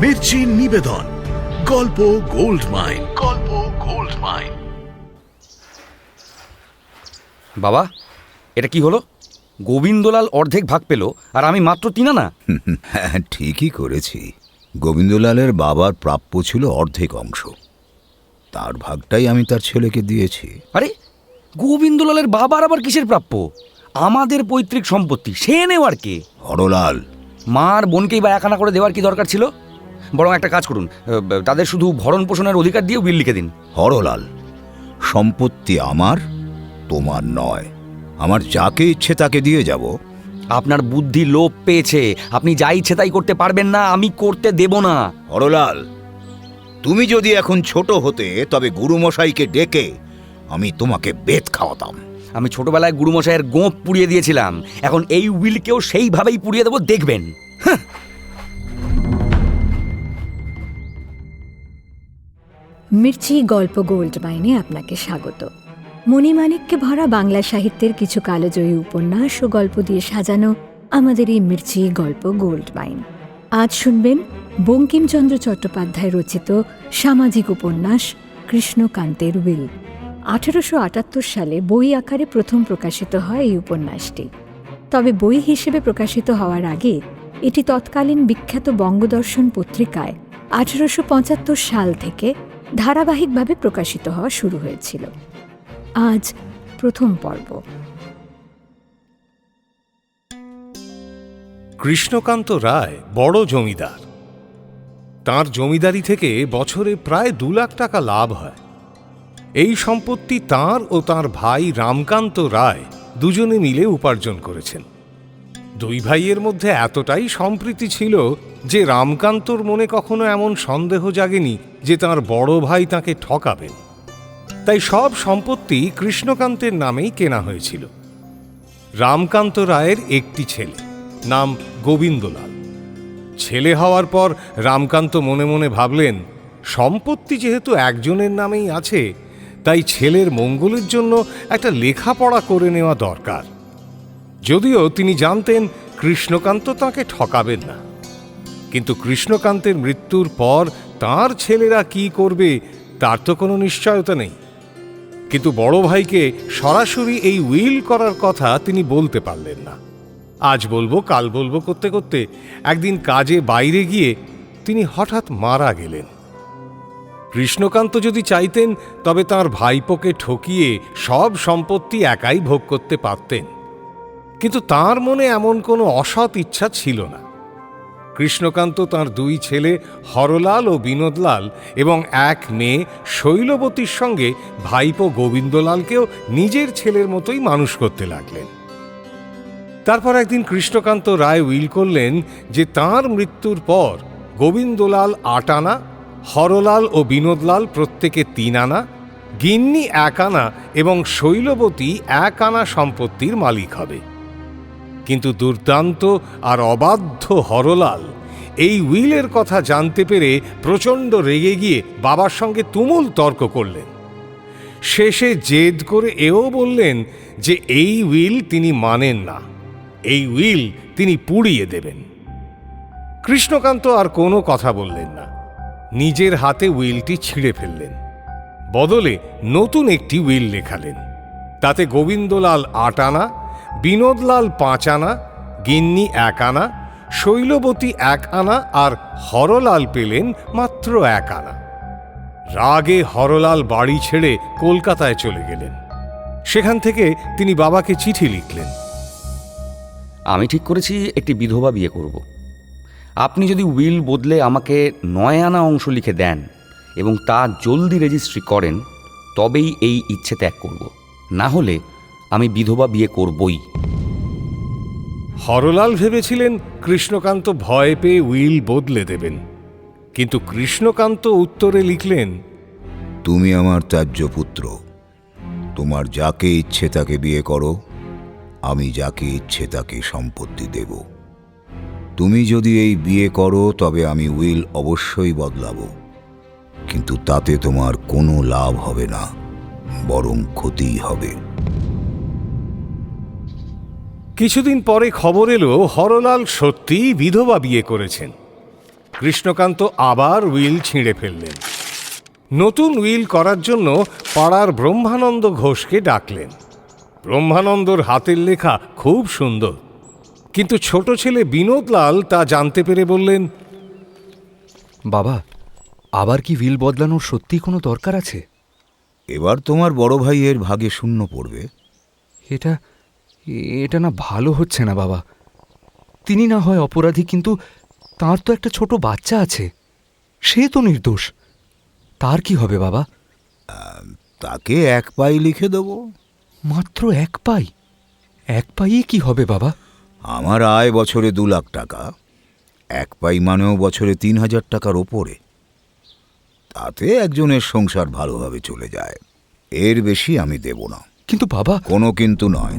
মির্চি নিবেদন, গল্প gold mine. গল্প গোল্ড মাইন। বাবা, এটা কি হলো? গোবিন্দলাল অর্ধেক ভাগ পেল আর আমি মাত্র 3 আনা। হ্যাঁ, ঠিকই করেছি। গোবিন্দলালের বাবার প্রাপ্য ছিল অর্ধেক অংশ, তার ভাগটাই আমি তার ছেলেকে দিয়েছি। আরে, গোবিন্দলালের বাবার আবার কিসের প্রাপ্য? আমাদের পৈতৃক সম্পত্তি, সে নেওয়ার কে? হরলাল, মার বোনকেই বা 1 আনা করে দেওয়ার কি দরকার ছিল? বরং একটা কাজ করুন, তাদের শুধু ভরণ পোষণের অধিকার দিয়ে বিল লিখে দিন। হরলাল, সম্পত্তি আমার, তোমার নয়। আমার যাকে ইচ্ছে তাকে দিয়ে যাব। আপনার বুদ্ধি লোপ পেয়েছে। আপনি যা ইচ্ছে তাই করতে পারবেন না, আমি করতে দেব না। হরলাল, তুমি যদি এখন ছোট হতে তবে গুরুমশাইকে ডেকে আমি তোমাকে বেত খাওয়াতাম। আমি ছোটবেলায় গুরুমশাইয়ের গোঁপ পুড়িয়ে দিয়েছিলাম, এখন এই উইলকেও সেইভাবেই পুড়িয়ে দেবো, দেখবেন। মির্চি গল্প গোল্ড মাইনে আপনাকে স্বাগত। মণিমাণিক্যে ভরা বাংলা সাহিত্যের কিছু কালজয়ী উপন্যাস ও গল্প দিয়ে সাজানো আমাদের এই মির্চি গল্প গোল্ড মাইন। আজ শুনবেন বঙ্কিমচন্দ্র চট্টোপাধ্যায় রচিত সামাজিক উপন্যাস কৃষ্ণকান্তের উইল। 1878 সালে বই আকারে প্রথম প্রকাশিত হয় এই উপন্যাসটি। তবে বই হিসেবে প্রকাশিত হওয়ার আগে এটি তৎকালীন বিখ্যাত বঙ্গদর্শন পত্রিকায় 1875 সাল থেকে ধারাবাহিকভাবে প্রকাশিত হওয়া শুরু হয়েছিল। আজ প্রথম পর্ব। কৃষ্ণকান্ত রায় বড় জমিদার। তাঁর জমিদারি থেকে বছরে প্রায় 2 লাখ টাকা লাভ হয়। এই সম্পত্তি তাঁর ও তাঁর ভাই রামকান্ত রায় দুজনে মিলে উপার্জন করেছেন। 2 ভাইয়ের মধ্যে এতটাই সম্প্রীতি ছিল যে রামকান্তর মনে কখনো এমন সন্দেহ জাগেনি যে তাঁর বড় ভাই তাঁকে ঠকাবেন। তাই সব সম্পত্তি কৃষ্ণকান্তের নামেই কেনা হয়েছিল। রামকান্ত রায়ের একটি ছেলে, নাম গোবিন্দলাল। ছেলে হওয়ার পর রামকান্ত মনে মনে ভাবলেন, সম্পত্তি যেহেতু একজনের নামেই আছে, তাই ছেলের মঙ্গলের জন্য একটা লেখাপড়া করে নেওয়া দরকার। যদিও তিনি জানতেন কৃষ্ণকান্ত তাঁকে ঠকাবেন না, কিন্তু কৃষ্ণকান্তের মৃত্যুর পর তাঁর ছেলেরা কি করবে তার তো কোনো নিশ্চয়তা নেই। কিন্তু বড় ভাইকে সরাসরি এই উইল করার কথা তিনি বলতে পারলেন না। আজ বলবো কাল বলবো করতে করতে একদিন কাজে বাইরে গিয়ে তিনি হঠাৎ মারা গেলেন। কৃষ্ণকান্ত যদি চাইতেন তবে তাঁর ভাইপোকে ঠকিয়ে সব সম্পত্তি একাই ভোগ করতে পারতেন, কিন্তু তাঁর মনে এমন কোনো অসৎ ইচ্ছা ছিল না। কৃষ্ণকান্ত তাঁর 2 ছেলে হরলাল ও বিনোদলাল এবং 1 মেয়ে শৈলবতীর সঙ্গে ভাইপো গোবিন্দলালকেও নিজের ছেলের মতোই মানুষ করতে লাগলেন। তারপর একদিন কৃষ্ণকান্ত রায় উইল করলেন যে তাঁর মৃত্যুর পর গোবিন্দলাল 8 আনা, হরলাল ও বিনোদলাল প্রত্যেকে 3 আনা, গিন্নি 1 আনা এবং শৈলবতী 1 আনা সম্পত্তির মালিক হবে। কিন্তু দুর্দান্ত আর অবাধ্য হরলাল এই উইলের কথা জানতে পেরে প্রচণ্ড রেগে গিয়ে বাবার সঙ্গে তুমুল তর্ক করলেন। শেষে জেদ করে এও বললেন যে এই উইল তিনি মানেন না, এই উইল তিনি পুড়িয়ে দেবেন। কৃষ্ণকান্ত আর কোনো কথা বললেন না, নিজের হাতে উইলটি ছিঁড়ে ফেললেন। বদলে নতুন একটি উইল লেখালেন। তাতে গোবিন্দলাল 8 আনা, বিনোদলাল 5 আনা, গিন্নি 1 আনা, শৈলবতী 1 আনা আর হরলাল পেলেন মাত্র 1 আনা। রাগে হরলাল বাড়ি ছেড়ে কলকাতায় চলে গেলেন। সেখান থেকে তিনি বাবাকে চিঠি লিখলেন। আমি ঠিক করেছি একটি বিধবা বিয়ে করব। আপনি যদি উইল বদলে আমাকে 9 আনা অংশ লিখে দেন এবং তা জলদি রেজিস্ট্রি করেন, তবেই এই ইচ্ছে ত্যাগ করব। না হলে আমি বিধবা বিয়ে করবই। হরলাল ভেবেছিলেন কৃষ্ণকান্ত ভয় পেয়ে উইল বদলে দেবেন, কিন্তু কৃষ্ণকান্ত উত্তরে লিখলেন, তুমি আমার ত্যায্য পুত্র, তোমার যাকে ইচ্ছে তাকে বিয়ে করো, আমি যাকে ইচ্ছে তাকে সম্পত্তি দেব। তুমি যদি এই বিয়ে করো তবে আমি উইল অবশ্যই বদলাবো, কিন্তু তাতে তোমার কোনো লাভ হবে না, বরং ক্ষতিই হবে। কিছুদিন পরে খবর এলো হরলাল সত্যিই বিধবা বিয়ে করেছেন। কৃষ্ণকান্ত আবার উইল ছিঁড়ে ফেললেন। নতুন উইল করার জন্য পাড়ার ব্রহ্মানন্দ ঘোষকে ডাকলেন। ব্রহ্মানন্দর হাতের লেখা খুব সুন্দর, কিন্তু ছোট ছেলে বিনোদলাল তা জানতে পেরে বললেন, বাবা, আবার কি উইল বদলানোর সত্যি কোনো দরকার আছে? এবার তোমার বড় ভাইয়ের ভাগে শূন্য পড়বে। এটা এটা না ভালো হচ্ছে না বাবা। তিনি না হয় অপরাধী, কিন্তু তার তো একটা ছোট বাচ্চা আছে, সে তো নির্দোষ। তার কি হবে বাবা? তাকে 1 পাই লিখে দেবো। মাত্র 1 পাই? 1 পাইয়ে কি হবে বাবা? আমার আয় বছরে 2 লাখ টাকা, 1 পাই মানেও বছরে 3,000 টাকার ওপরে। তাতে একজনের সংসার ভালোভাবে চলে যায়, এর বেশি আমি দেব না। কিন্তু বাবা, কোনো কিন্তু নয়,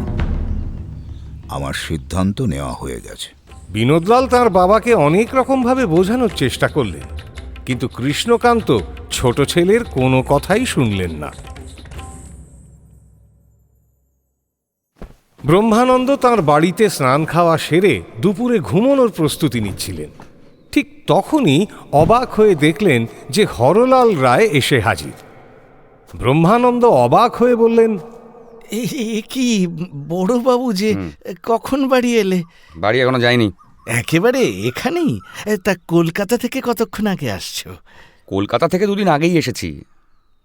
আমার সিদ্ধান্ত নেওয়া হয়ে গেছে। বিনোদলাল তার বাবাকে অনেক রকমভাবে বোঝানোর চেষ্টা করলেন, কিন্তু কৃষ্ণকান্ত ছোট ছেলের কোনো কথাই শুনলেন না। ব্রহ্মানন্দ তাঁর বাড়িতে স্নান খাওয়া সেরে দুপুরে ঘুমানোর প্রস্তুতি নিচ্ছিলেন। ঠিক তখনই অবাক হয়ে দেখলেন যে হরলাল রায় এসে হাজির। ব্রহ্মানন্দ অবাক হয়ে বললেন, এ কি বড়বাবু, যে কখন বাড়ি এলে? বাড়ি এখনো যায়নি। একেবারে এখানেই? তা কলকাতা থেকে কতক্ষণ আগে আসছো? কলকাতা থেকে 2 দিন আগেই এসেছি।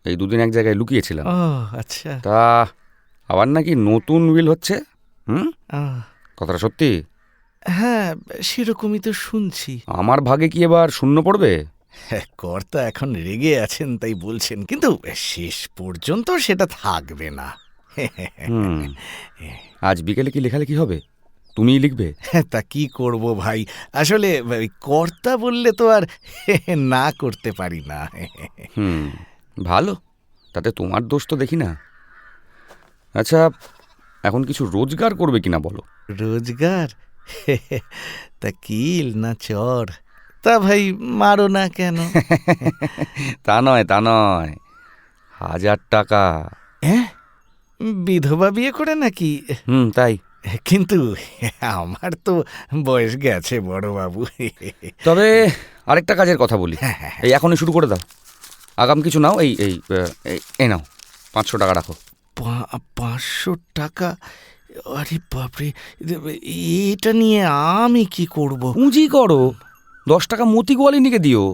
এই 2 দিন এক জায়গায় লুকিয়েছিলাম। ও আচ্ছা। তা আবার নাকি নতুন উইল হচ্ছে? আহ, কথাটা সত্যি? হ্যাঁ, সেরকমই তো শুনছি। আমার ভাগে কি এবার শূন্য পড়বে? কর্তা এখন রেগে আছেন তাই বলছেন, কিন্তু শেষ পর্যন্ত সেটা থাকবে না। আজ বিকেলে কি লেখালেখি হবে? তুমিই লিখবে? তা কি করব ভাই, আসলে ওই কর্তা বললে তো আর না করতে পারি না। ভালো, তাতে তোমার দোষ তো দেখি না। আচ্ছা, এখন কিছু রোজগার করবে কিনা বলো? রোজগার? তা কিল না চর? তা ভাই মারো না কেন? তা নয়, 1000 টাকা। হ্যাঁ, বিধবা বিয়ে করে নাকি? তাই। কিন্তু আমার তো বয়স গেছে বড়বাবু। তবে আরেকটা কাজের কথা বলি, এই এখনই শুরু করে দাও। আগাম কিছু নাও, এই এই এই নাও 500 টাকা রাখো। 500 টাকা? আরে বাপরে, এটা নিয়ে আমি কি করব? পুঁজি করো, 10 টাকা মতি গোয়ালিনীকে দিও।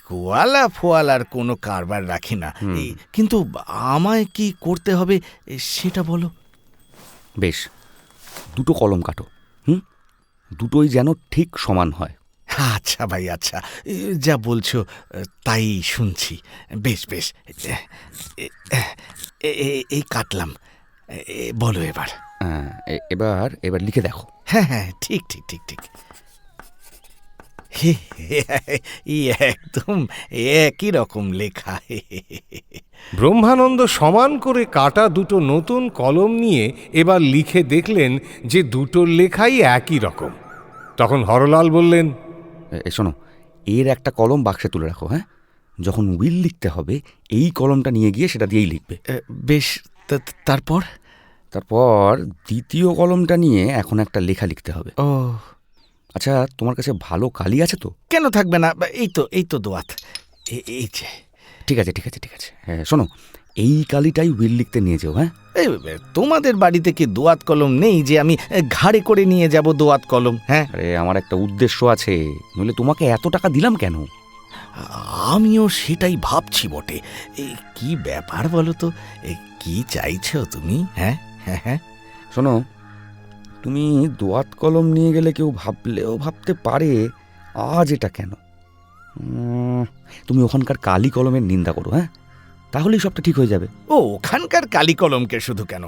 গোয়ালা ফোয়ালার কোনো কারবার রাখি না। কিন্তু আমায় কি করতে হবে সেটা বলো। বেশ, 2টো কলম কাটো। দুটোই যেন ঠিক সমান হয়। আচ্ছা ভাই, আচ্ছা, যা বলছো তাই শুনছি। বেশ বেশ, এই কাটলাম। বলো এবার। এবার লিখে দেখো। হ্যাঁ হ্যাঁ, ঠিক ঠিক ঠিক ঠিক। একদম একই রকম লেখা। ব্রহ্মানন্দ সমান করে কাটা 2টো নতুন কলম নিয়ে এবার লিখে দেখলেন যে 2টোর লেখাই একই রকম। তখন হরলাল বললেন, শোনো, এর একটা কলম বাক্সে তুলে রাখো। হ্যাঁ, যখন উইল লিখতে হবে এই কলমটা নিয়ে গিয়ে সেটা দিয়েই লিখবে। বেশ, তারপর? তারপর দ্বিতীয় কলমটা নিয়ে এখন একটা লেখা লিখতে হবে। ও আচ্ছা, তোমার কাছে ভালো কালি আছে তো? কেন থাকবে না, এই তো দোয়াত, এই যে। ঠিক আছে ঠিক আছে ঠিক আছে। হ্যাঁ শোনো, এই কালিটাই উইল লিখতে নিয়ে যাও। হ্যাঁ, তোমাদের বাড়িতে কি দোয়াত কলম নেই যে আমি ঘাড়ে করে নিয়ে যাব দোয়াত কলম? হ্যাঁ, আরে আমার একটা উদ্দেশ্য আছে, নইলে তোমাকে এত টাকা দিলাম কেন? আমিও সেটাই ভাবছি বটে। কি ব্যাপার বলো তো, কি চাইছো তুমি? হ্যাঁ হ্যাঁ হ্যাঁ, শোনো, তুমি দোয়াত কলম নিয়ে গেলে কেউ ভাবলেও ভাবতে পারে আজ এটা কেন। তুমি ওখানকার কালি কলমের নিন্দা করো। হ্যাঁ, তাহলেই সবটা ঠিক হয়ে যাবে। ও ওখানকার কালি কলমকে শুধু কেন,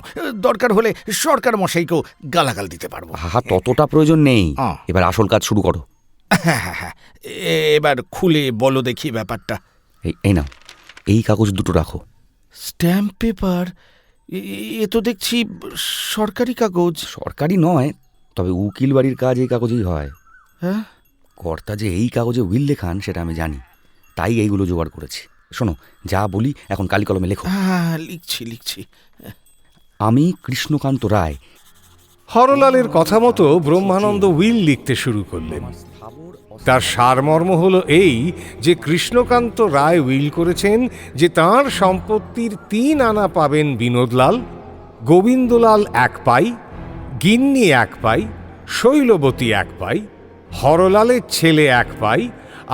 দরকার হলে সরকার মশাইকেও গালাগাল দিতে পারবো। ততটা প্রয়োজন নেই। এবার আসল কাজ শুরু করো। হ্যাঁ হ্যাঁ হ্যাঁ, এবার খুলে বলো দেখি ব্যাপারটা। এই নাও, এই কাগজ 2টো রাখো। Stamp paper? এ তো দেখছি সরকারি কাগজ। সরকারি নয়, তবে উকিল বাড়ির কাজ এই কাগজেই হয়। হ্যাঁ, কর্তা যে এই কাগজে উইল লেখান সেটা আমি জানি, তাই এইগুলো জোগাড় করেছি। শোনো, যা বলি এখন কালি কলমে লেখো। হ্যাঁ, লিখছি। আমি কৃষ্ণকান্ত রায় হরলালের কথা মতো ব্রহ্মানন্দ উইল লিখতে শুরু করলেন। তার সারমর্ম হলো এই যে কৃষ্ণকান্ত রায় উইল করেছেন যে তাঁর সম্পত্তির 3 আনা পাবেন বিনোদলাল, গোবিন্দলাল 1 পাই, গিন্নি 1 পাই, শৈলবতী 1 পাই, হরলালের ছেলে 1 পাই,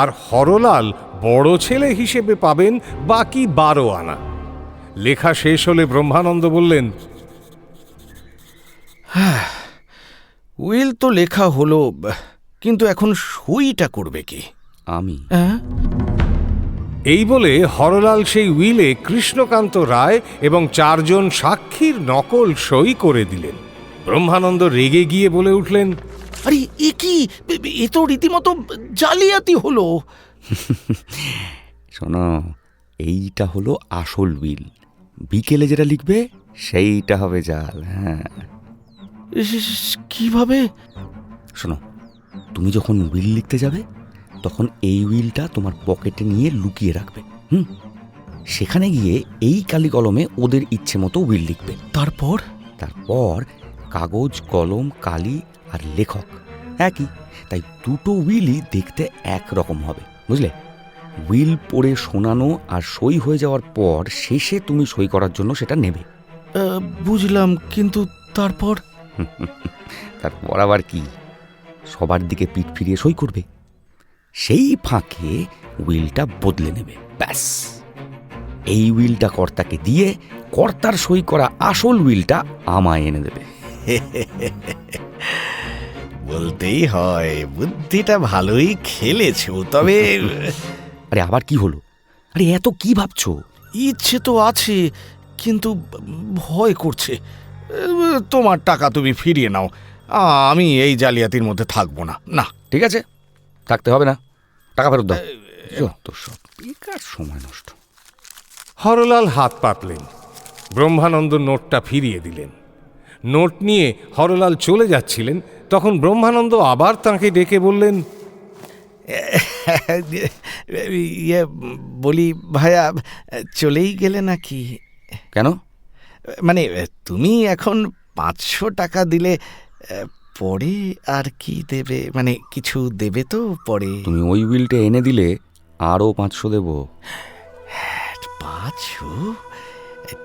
আর হরলাল বড় ছেলে হিসেবে পাবেন বাকি 12 আনা। লেখা শেষ হলে ব্রহ্মানন্দ বললেন, উইল তো লেখা হলো, কিন্তু এখন সইটা করবে কি? আমি। এই বলে হরলাল সেই উইলে কৃষ্ণকান্ত রায় এবং 4 জন সাক্ষীর নকল সই করে দিলেন। ব্রহ্মানন্দ রেগে গিয়ে বলে উঠলেন, আরে এ কি, এ তো রীতিমতো জালিয়াতি হলো। শোনো, এইটা হলো আসল উইল। বিকেলে যেটা লিখবে সেইটা হবে জাল। হ্যাঁ, কিভাবে? শোনো, তুমি যখন উইল লিখতে যাবে তখন এই উইলটা তোমার পকেটে নিয়ে লুকিয়ে রাখবে। সেখানে গিয়ে এই কালি কলমে ওদের ইচ্ছে মতো উইল লিখবে। তারপর কাগজ, কলম, কালি আর লেখক একই, তাই দুটো উইলই দেখতে একরকম হবে, বুঝলে? উইল পড়ে শোনানো আর সই হয়ে যাওয়ার পর শেষে তুমি সই করার জন্য সেটা নেবে। বুঝলাম, কিন্তু তারপর? তারপর আবার কি, সবার দিকে পিঠ ফিরিয়ে সই করবে। সেই ফাঁকে উইলটা বদলে নেবে, ব্যাস। এই উইলটা কর্তাকে দিয়ে কর্তার সই করা আসল উইলটা আমায় এনে দেবে। বলতেই হয় বুদ্ধিটা ভালোই খেলেছো, তবে আরে আবার কি হলো? আরে এত কি ভাবছো? ইচ্ছে তো আছে, কিন্তু ভয় করছে। তোমার টাকা তুমি ফিরিয়ে নাও, আমি এই জালিয়াতির মধ্যে থাকবো না। না, ঠিক আছে, থাকতে হবে না, টাকা ফেরত দাও। যত সব বেকার সময় নষ্ট। হরলাল হাত পাতলেন। ব্রহ্মানন্দ নোটটা ফিরিয়ে দিলেন। নোট নিয়ে হরলাল চলে যাচ্ছিলেন, তখন ব্রহ্মানন্দ আবার তাঁকে ডেকে বললেন, ইয়ে বলি ভাইয়া, চলেই গেলে নাকি? কেন? মানে তুমি এখন 500 টাকা দিলে পরে আর কি দেবে? মানে কিছু দেবে তো পরে? তুমি ওই উইলটা এনে দিলে আরও 500 দেবো। 500?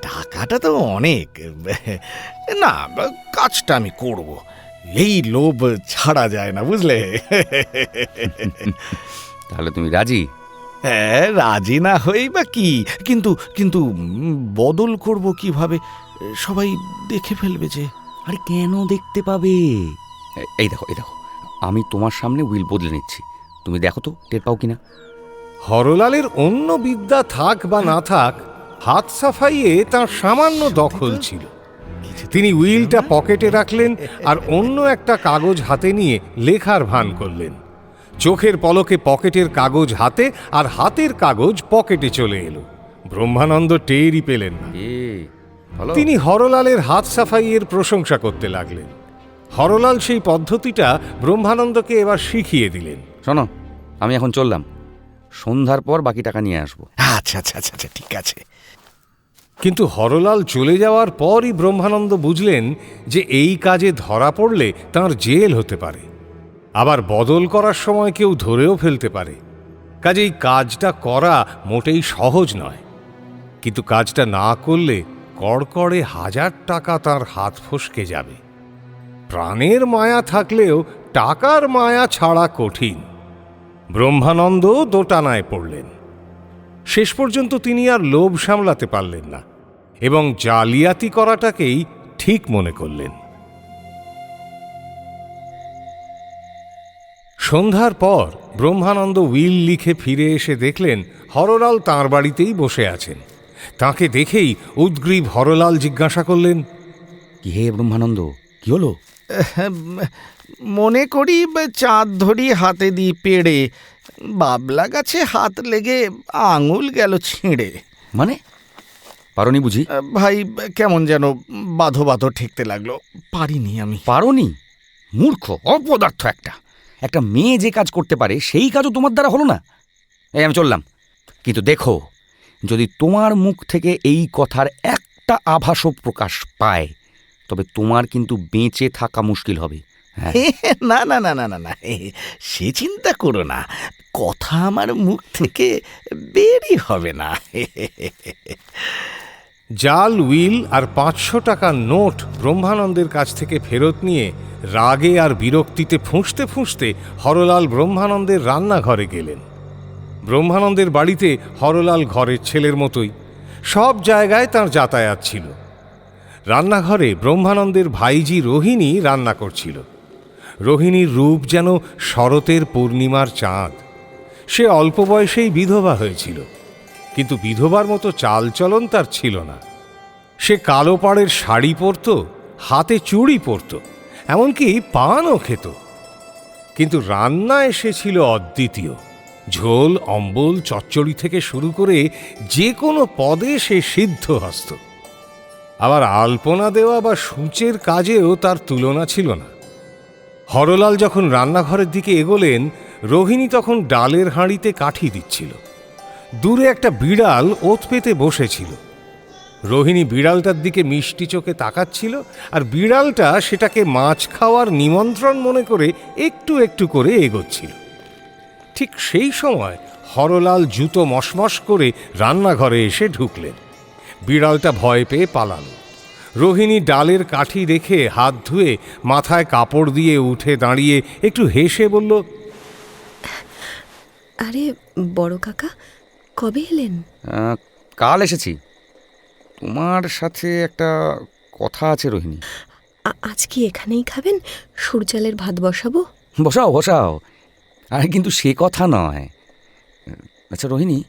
টাকাটা তো অনেক। না, কাজটা আমি করব, এই লোভ ছাড়া যায় না, বুঝলে? তাহলে তুমি রাজি? হ্যাঁ, রাজি না হই বা কি, কিন্তু কিন্তু বদল করব কিভাবে? সবাই দেখে ফেলবে যে। আরে কেন দেখতে পাবে? এই দেখো, আমি তোমার সামনে উইল বদলে নিচ্ছি, তুমি দেখো তো টের পাও কিনা। হরলালের অন্য বিদ্যা থাক বা না থাক, হাত সাফাইয়ে তাঁর সামান্য দখল ছিল। তিনি উইলটা পকেটে রাখলেন আর অন্য একটা কাগজ হাতে নিয়ে লেখার ভান করলেন। চোখের পলকে পকেটের কাগজ হাতে আর হাতের কাগজ পকেটে চলে এলো। ব্রহ্মানন্দ টেরই পেলেন না। তিনি হরলালের হাত সাফাইয়ের প্রশংসা করতে লাগলেন। হরলাল সেই পদ্ধতিটা ব্রহ্মানন্দকে এবার শিখিয়ে দিলেন। শোনো, আমি এখন চললাম, সন্ধ্যার পর বাকি টাকা নিয়ে আসবো। আচ্ছা আচ্ছা আচ্ছা, ঠিক আছে। কিন্তু হরলাল চলে যাওয়ার পরই ব্রহ্মানন্দ বুঝলেন যে এই কাজে ধরা পড়লে তাঁর জেল হতে পারে, আবার বদল করার সময় কেউ ধরেও ফেলতে পারে। কাজেই কাজটা করা মোটেই সহজ নয়। কিন্তু কাজটা না করলে কড়কড়ে 1000 টাকা তার হাত ফসকে যাবে। প্রাণের মায়া থাকলেও টাকার মায়া ছাড়া কঠিন। ব্রহ্মানন্দ দোটানায় পড়লেন। শেষ পর্যন্ত তিনি আর লোভ সামলাতে পারলেন না এবং জালিয়াতি করাটাকেই ঠিক মনে করলেন। সন্ধ্যার পর ব্রহ্মানন্দ উইল লিখে ফিরে এসে দেখলেন হরলাল তাঁর বাড়িতেই বসে আছেন। তাঁকে দেখেই উদ্গ্রীব হরলাল জিজ্ঞাসা করলেন, কি হে ব্রহ্মানন্দ, কি হলো? মনে করি চাঁদ ধরি হাতে দি পেড়ে, বাবলা গাছে হাত লেগে আঙুল গেল ছিঁড়ে। মানে পারোনি বুঝি? ভাই, কেমন যেন বাঁধো বাঁধো ঠেকতে লাগলো, পারিনি আমি। পারোনি? মূর্খ অপদার্থ একটা মেয়ে যে কাজ করতে পারে সেই কাজও তোমার দ্বারা হলো না। এই আমি চললাম, কিন্তু দেখো, যদি তোমার মুখ থেকে এই কথার একটা আভাসও প্রকাশ পায় তবে তোমার কিন্তু বেঁচে থাকা মুশকিল হবে। হ্যাঁ, না না না না না না, সে চিন্তা করো না, কথা আমার মুখ থেকে বেরই হবে না। জাল উইল আর 500 টাকার নোট ব্রহ্মানন্দের কাছ থেকে ফেরত নিয়ে রাগে আর বিরক্তিতে ফুঁসতে ফুঁসতে হরলাল ব্রহ্মানন্দের রান্নাঘরে গেলেন। ব্রহ্মানন্দের বাড়িতে হরলাল ঘরের ছেলের মতোই, সব জায়গায় তার যাতায়াত ছিল। রান্নাঘরে ব্রহ্মানন্দের ভাইজি রোহিণী রান্না করছিল। রোহিণীর রূপ যেন শরতের পূর্ণিমার চাঁদ। সে অল্প বয়সেই বিধবা হয়েছিল, কিন্তু বিধবার মতো চালচলন তার ছিল না। সে কালো পাড়ের শাড়ি পরত, হাতে চুড়ি পরত, এমনকি পানও খেত। কিন্তু রান্না এসেছিল অদ্বিতীয়। ঝোল, অম্বল, চচ্চড়ি থেকে শুরু করে যে কোনো পদে সে সিদ্ধহস্ত। আবার আলপনা দেওয়া বা সূচের কাজেও তার তুলনা ছিল না। হরলাল যখন রান্নাঘরের দিকে এগোলেন, রোহিণী তখন ডালের হাঁড়িতে কাঠি দিচ্ছিল। দূরে একটা বিড়াল ওত পেতে বসেছিল। রোহিণী বিড়ালটার দিকে মিষ্টি চোখে তাকাচ্ছিল, আর বিড়ালটা সেটাকে মাছ খাওয়ার নিমন্ত্রণ মনে করে একটু একটু করে এগোচ্ছিল। ঠিক সেই সময় হরলাল জুতো মশমশ করে রান্নাঘরে এসে ঢুকলেন। বিড়ালটা ভয় পেয়ে পালালো। রোহিণী ডালের কাঠি রেখে হাত ধুয়ে মাথায় কাপড় দিয়ে উঠে দাঁড়িয়ে একটু হেসে বলল, আরে বড় কাকা, কবে এলেন? কাল এসেছি। তোমার সাথে একটা কথা আছে রোহিণী। আজ কি এখানেই খাবেন? সূর্যালের ভাত বসাবো। বসাও বসাও, আরে কিন্তু সে কথা নয়। আচ্ছা রোহিণী,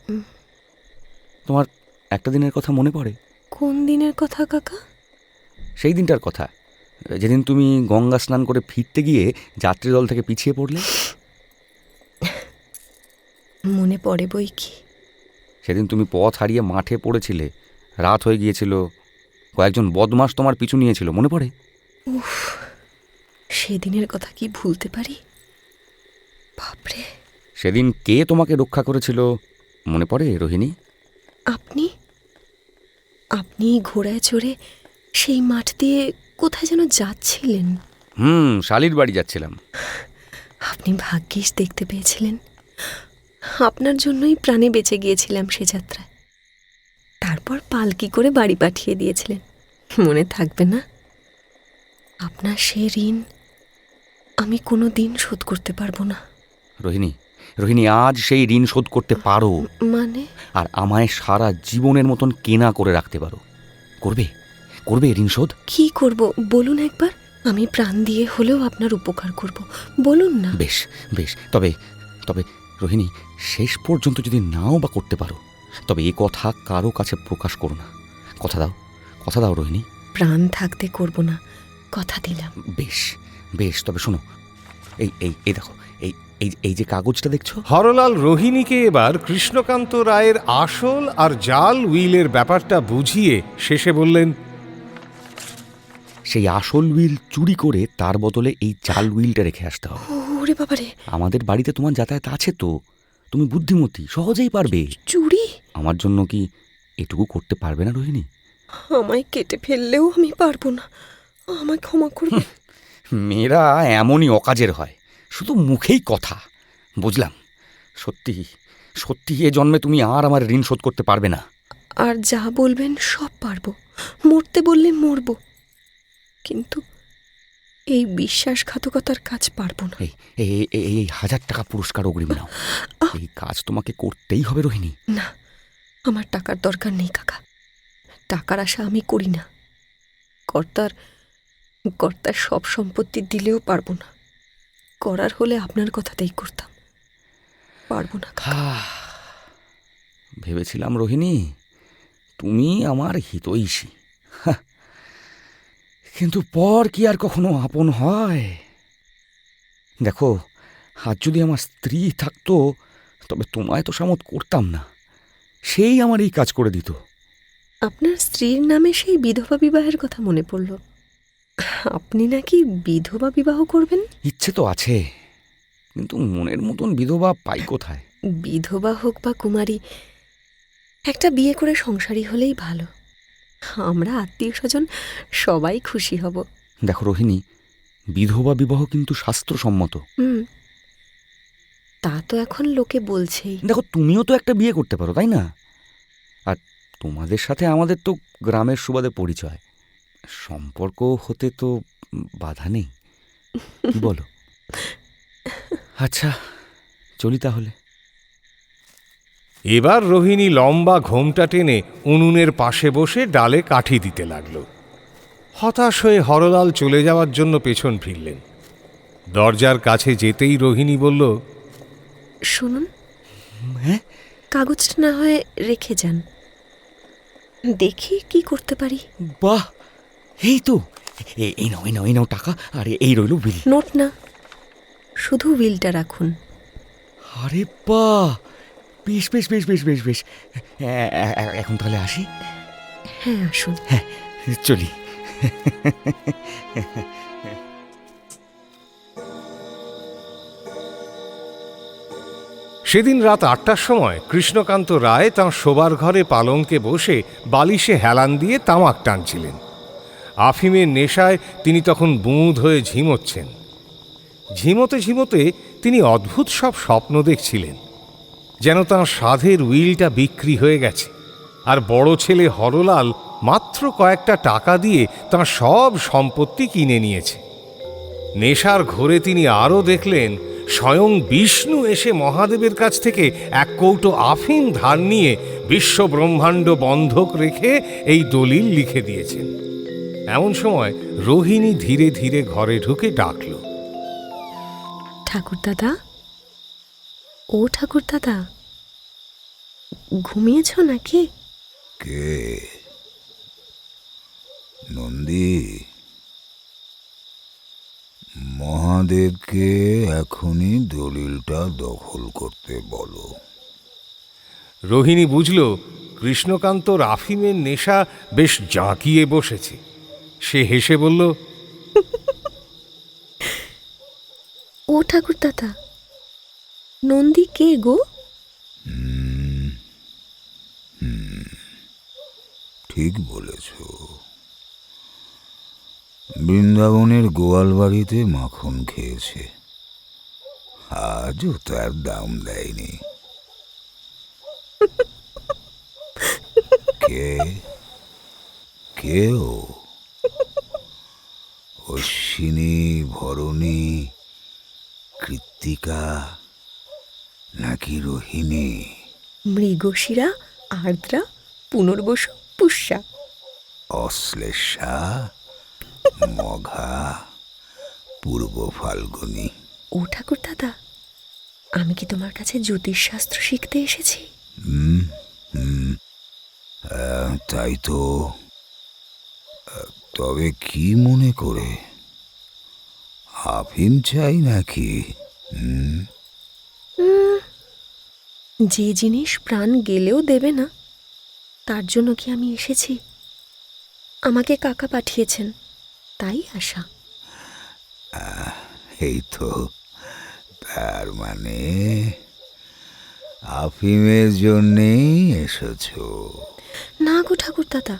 তোমার একটা দিনের কথা মনে পড়ে? কোন দিনের কথা কাকা? সেই দিনটার কথা, যেদিন তুমি গঙ্গা স্নান করে ফিরতে গিয়ে যাত্রী দল থেকে পিছিয়ে পড়লে। মনে পড়ে বই কি। সেদিন তুমি পথ হারিয়ে মাঠে পড়েছিলে, রাত হয়ে গিয়েছিল, কয়েকজন বদমাশ তোমার পিছু নিয়েছিল, মনে পড়ে? উফ, সেদিনের কথা কি ভুলতে পারি? বাপরে, সেদিন কে তোমাকে রক্ষা করেছিল মনে পড়ে রোহিণী? আপনি আপনি ঘোড়ায় চড়ে সেই মাঠ দিয়ে কোথায় যেন যাচ্ছিলেন। শালির বাড়ি যাচ্ছিলাম। আপনি ভাগ্যিস দেখতে পেয়েছিলেন। আপনার জন্যই প্রাণে বেঁচে গিয়েছিলাম সে যাত্রায়। তারপর পালকি করে বাড়ি পাঠিয়ে দিয়েছিলেন, মনে থাকবে না? আপনার সে ঋণ আমি কোনো দিন শোধ করতে পারবো না। রোহিণী, রোহিণী, আজ সেই ঋণ শোধ করতে পারো, মানে? আর আমায় সারা জীবনের মতন কেনা করে রাখতে পারো। করবে? করবে ঋণ শোধ? কি করব বলুন একবার। আমি প্রাণ দিয়ে হলেও আপনার উপকার করব, বলুন না। বেশ বেশ, তবে তবে রোহিণী, শেষ পর্যন্ত যদি নাও বা করতে পারো, তবে এ কথা কারো কাছে প্রকাশ করো না। কথা দাও, কথা দাও রোহিণী। প্রাণ থাকতে করব না, কথা দিলাম। বেশ বেশ, তবে শোনো, এই এই এই দেখো, এই এই এই যে কাগজটা দেখছো। হরলাল রোহিণীকে এবার কৃষ্ণকান্ত রায়ের আসল আর জাল উইলের ব্যাপারটা বুঝিয়ে শেষে বললেন, সেই আসল উইল চুরি করে তার বদলে এই জাল উইলটা রেখে আসতে হবে। ওরে বাবারে, আমাদের বাড়িতে তোমার যাতায়াত আছে তো, তুমি বুদ্ধিমতী, সহজেই পারবে। চুরি? আমার জন্য কি এটুকু করতে পারবে না রোহিণী? আমায় কেটে ফেললেও আমি পারবো না, আমায় ক্ষমা করবে। মেয়েরা এমনই অকাজের হয়, শুধু মুখেই কথা। বুঝলাম, সত্যি সত্যি এ জন্মে তুমি আর আমার ঋণ শোধ করতে পারবে না। আর যা বলবেন সব পারবো, মরতে বললে মরবো, কিন্তু এই বিশ্বাসঘাতকতার কাজ পারবো না। এই এই এই- এই 1000 টাকা পুরস্কার অগ্রিম নাও। এই কাজ তোমাকে করতেই হবে রোহিণী। না, আমার টাকার দরকার নেই কাকা। টাকার আশা আমি করি না। কর্তার কর্তার সব সম্পত্তি দিলেও পারবো না। করার হলে আপনার কথাতেই করতাম, পারবো না কাকা। ভেবেছিলাম রোহিণী তুমি আমার হিতৈষী, কিন্তু পর কি আর কখনো আপন হয়? দেখো, আজ যদি আমার স্ত্রী থাকতো, তবে তোমায় তো সামত করতাম না, সেই আমার এই কাজ করে দিত। আপনার স্ত্রীর নামে সেই বিধবা বিবাহের কথা মনে পড়ল। আপনি নাকি বিধবা বিবাহ করবেন? ইচ্ছে তো আছে, কিন্তু মনের মতন বিধবা পাই কোথায়? বিধবা হোক বা কুমারী, একটা বিয়ে করে সংসারী হলেই ভালো। আমরা আত্মীয় স্বজন সবাই খুশি হব। দেখো রোহিণী, বিধবা বিবাহ কিন্তু শাস্ত্রসম্মত। হুম, তা তো এখন লোকে বলছেই। দেখো, তুমিও তো একটা বিয়ে করতে পারো, তাই না? আর তোমাদের সাথে আমাদের তো গ্রামের সুবাদে পরিচয়, সম্পর্ক হতে তো বাধা নেই, কি বলো? আচ্ছা, চলি তাহলে। এবার রোহিণী লম্বা ঘোমটা টেনে উনুনের পাশে বসে ডালে কাঠি দিতে লাগল। হতাশ হয়ে হরলাল চলে যাওয়ার জন্য পেছন ফিরলেন। দরজার কাছে যেতেই রোহিণী বলল, শুনুন, হ্যাঁ? কাগজটা না হয় রেখে যান, দেখি কি করতে পারি। বাহ, এই তো, এই নাও, এই নাও টাকা, আর এই রইল বিল। নোট না, শুধু উইলটা রাখুন। আরে বাহ, বেশ বেশ বেশ বেশ বেশ বেশ। এখন তাহলে আসি। হ্যাঁ, আসুন। হ্যাঁ, চলি। সেদিন রাত 8টার সময় কৃষ্ণকান্ত রায় তাঁর শোবার ঘরে পালঙ্কে বসে বালিশে হেলান দিয়ে তামাক টানছিলেন। আফিমের নেশায় তিনি তখন বুঁদ হয়ে ঝিমোচ্ছেন। ঝিমোতে ঝিমোতে তিনি অদ্ভুত সব স্বপ্ন দেখছিলেন, যেন তাঁর সাধের উইলটা বিক্রি হয়ে গেছে, আর বড় ছেলে হরলাল মাত্র কয়েকটা টাকা দিয়ে তাঁর সব সম্পত্তি কিনে নিয়েছে। নেশার ঘোরে তিনি আরও দেখলেন স্বয়ং বিষ্ণু এসে মহাদেবের কাছ থেকে এক কৌটো আফিম ধার নিয়ে বিশ্ব ব্রহ্মাণ্ড বন্ধক রেখে এই দলিল লিখে দিয়েছেন। এমন সময় রোহিণী ধীরে ধীরে ঘরে ঢুকে ডাকল, ঠাকুর দাদা, ও ঠাকুর দাদা, ঘুমিয়েছ নাকি? কে? নন্দী? মহাদেবকে এখনই দলিলটা দখল করতে বলো। রোহিণী বুঝল কৃষ্ণকান্তর আফিমের নেশা বেশ জাঁকিয়ে বসেছে। সে হেসে বলল, ও ঠাকুর দাদা, নন্দী কে গো? ঠিক বলেছ, বৃন্দাবনের গোয়াল বাড়িতে মাখন খেয়েছে, আজও তার দাম দেয়নি। কে? কে ও? অশ্বিনী, ভরণী, কৃত্তিকা নাকি রোহিণী? মৃগশিরা, আর্দ্রা, পুনর্বসু, পুষ্যা। অশ্লেষা, মঘা, পূর্ব ফাল্গুনী। ও ঠাকুর দাদা, আমি কি তোমার কাছে জ্যোতিষশাস্ত্র শিখতে এসেছি? তাই তো। তবে কি মনে করে? আফিম চাই নাকি? যে জিনিস প্রাণ গেলেও দেবে না, তার জন্য কি আমি এসেছি? আমাকে কাকা পাঠিয়েছেন, তাই আসা। এই তো, তার মানে আফিমের জন্যেই এসেছো? না গো ঠাকুর দাদা,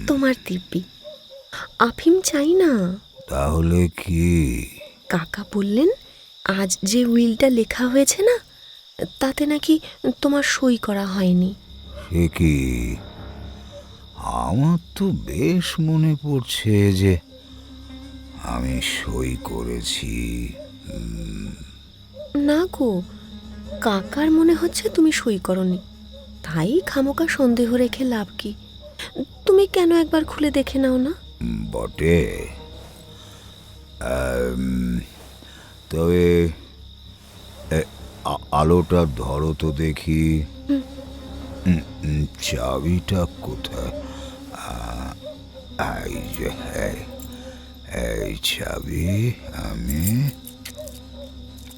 তোমার দিব্যি, আফিম চাই না। তাহলে কি? কাকা বললেন আজ যে উইলটা লেখা হয়েছে না, তাতে নাকি তোমার সই করা হয়নি। সে কি? আমার তো বেশ মনে পড়ছে যে আমি সই করেছি। না গো, কাকার মনে হচ্ছে তুমি সই করনি, তাই খামোকা সন্দেহ রেখে লাভ কি? তুমি কেন একবার খুলে দেখে নাও না? বটে, তবে আলোটা ধরো তো দেখি। চাবিটা কোথায়? এই যে, এই চাবি। আমি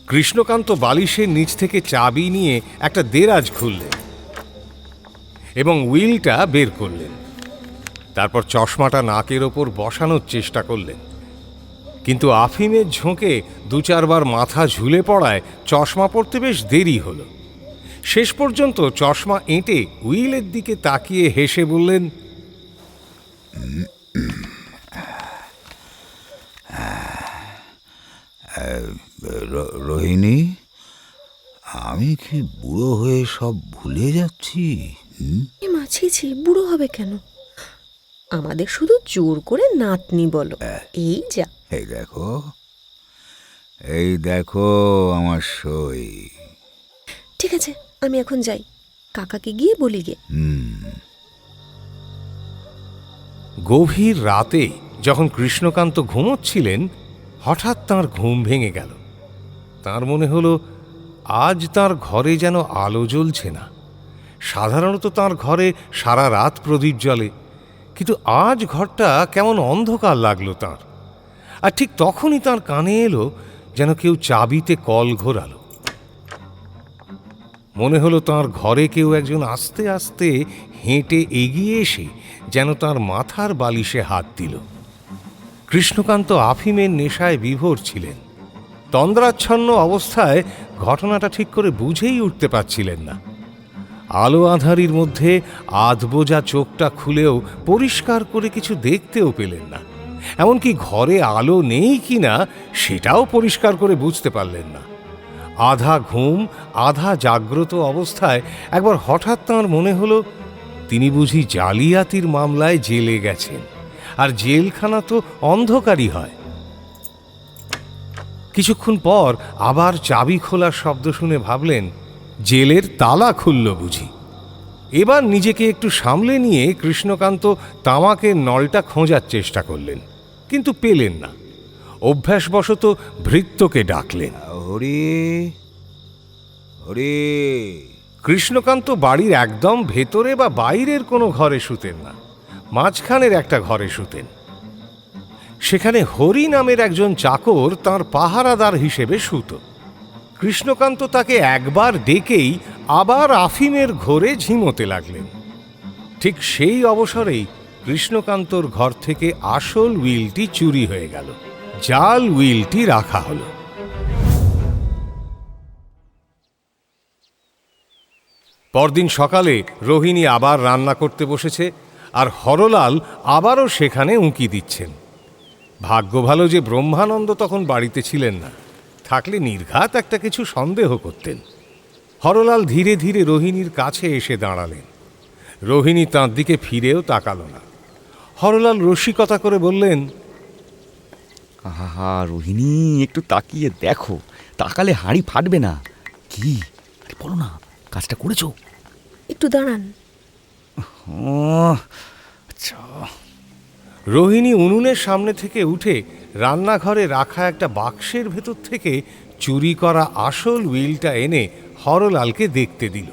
কৃষ্ণকান্ত বালিশের নিচ থেকে চাবি নিয়ে একটা দেরাজ খুললেন এবং উইলটা বের করলেন। তারপর চশমাটা নাকের ওপর বসানোর চেষ্টা করলেন, কিন্তু আফিমের ঝোঁকে 2-4 বার মাথা ঝুলে পড়ায় চশমা পড়তে বেশ দেরি হলো। শেষ পর্যন্ত চশমা এঁটে উইলের দিকে তাকিয়ে হেসে বললেন, রোহিণী, আমি কি বুড়ো হয়ে সব ভুলে যাচ্ছি? এ মাছিছি, বুড়ো হবে কেন? আমাদের শুধু জোর করে নাতনি বলো, এই যা। এই দেখো আমার সই। ঠিক আছে, আমি এখন যাই, কাকাকে গিয়ে বলি গে। গভীর রাতে যখন কৃষ্ণকান্ত ঘুমোচ্ছিলেন, হঠাৎ তাঁর ঘুম ভেঙে গেল। তাঁর মনে হলো আজ তাঁর ঘরে যেন আলো জ্বলছে না। সাধারণত তাঁর ঘরে সারা রাত প্রদীপ জ্বলে, কিন্তু আজ ঘরটা কেমন অন্ধকার লাগলো তাঁর। আর ঠিক তখনই তাঁর কানে এলো যেন কেউ চাবিতে কল ঘোরালো। মনে হলো তাঁর ঘরে কেউ একজন আস্তে আস্তে হেঁটে এগিয়ে এসে যেন তাঁর মাথার বালিশে হাত দিল। কৃষ্ণকান্ত আফিমের নেশায় বিভোর ছিলেন। তন্দ্রাচ্ছন্ন অবস্থায় ঘটনাটা ঠিক করে বুঝেই উঠতে পারছিলেন না। আলো আঁধারির মধ্যে আধবোজা চোখটা খুলেও পরিষ্কার করে কিছু দেখতেও পেলেন না। এমনকি ঘরে আলো নেই কিনা সেটাও পরিষ্কার করে বুঝতে পারলেন না। আধা ঘুম আধা জাগ্রত অবস্থায় একবার হঠাৎ তাঁর মনে হলো তিনি বুঝি জালিয়াতির মামলায় জেলে গেছেন, আর জেলখানা তো অন্ধকারই হয়। কিছুক্ষণ পর আবার চাবি খোলার শব্দ শুনে ভাবলেন জেলের তালা খুলল বুঝি। এবার নিজেকে একটু সামলে নিয়ে কৃষ্ণকান্ত তামাকের নলটা খোঁজার চেষ্টা করলেন, কিন্তু পেলেন না। অভ্যাসবশত ভৃত্যকে ডাকলেন। হরি, হরি। কৃষ্ণকান্ত বাড়ির একদম ভেতরে বা বাইরের কোনো ঘরে শুতেন না, মাঝখানের একটা ঘরে শুতেন। সেখানে হরি নামের একজন চাকর তাঁর পাহারাদার হিসেবে শুত। কৃষ্ণকান্ত তাকে একবার ডেকেই আবার আফিমের ঘোরে ঝিমোতে লাগলেন। ঠিক সেই অবসরেই কৃষ্ণকান্তর ঘর থেকে আসল উইলটি চুরি হয়ে গেল। জাল উইলটি রাখা হলো। পরদিন সকালে রোহিণী আবার রান্না করতে বসেছে, আর হরলাল আবারও সেখানে উঁকি দিচ্ছেন। ভাগ্য ভালো যে ব্রহ্মানন্দ তখন বাড়িতে ছিলেন না, থাকলে নির্ঘাত একটা কিছু সন্দেহ করতেন। হরলাল ধীরে ধীরে রোহিণীর কাছে এসে দাঁড়ালেন। রোহিণী তাঁর দিকে ফিরেও তাকালো না। হরলাল রসিকতা করে বললেন, আহা রোহিণী, একটু তাকিয়ে দেখো, তাকালে হাঁড়ি ফাটবে না। কি আরে বলো না, কাজটা করেছো? একটু দাঁড়ান। আচ্ছা। রোহিণী উনুনের সামনে থেকে উঠে রান্নাঘরে রাখা একটা বাক্সের ভেতর থেকে চুরি করা আসল উইলটা এনে হরলালকে দেখতে দিল।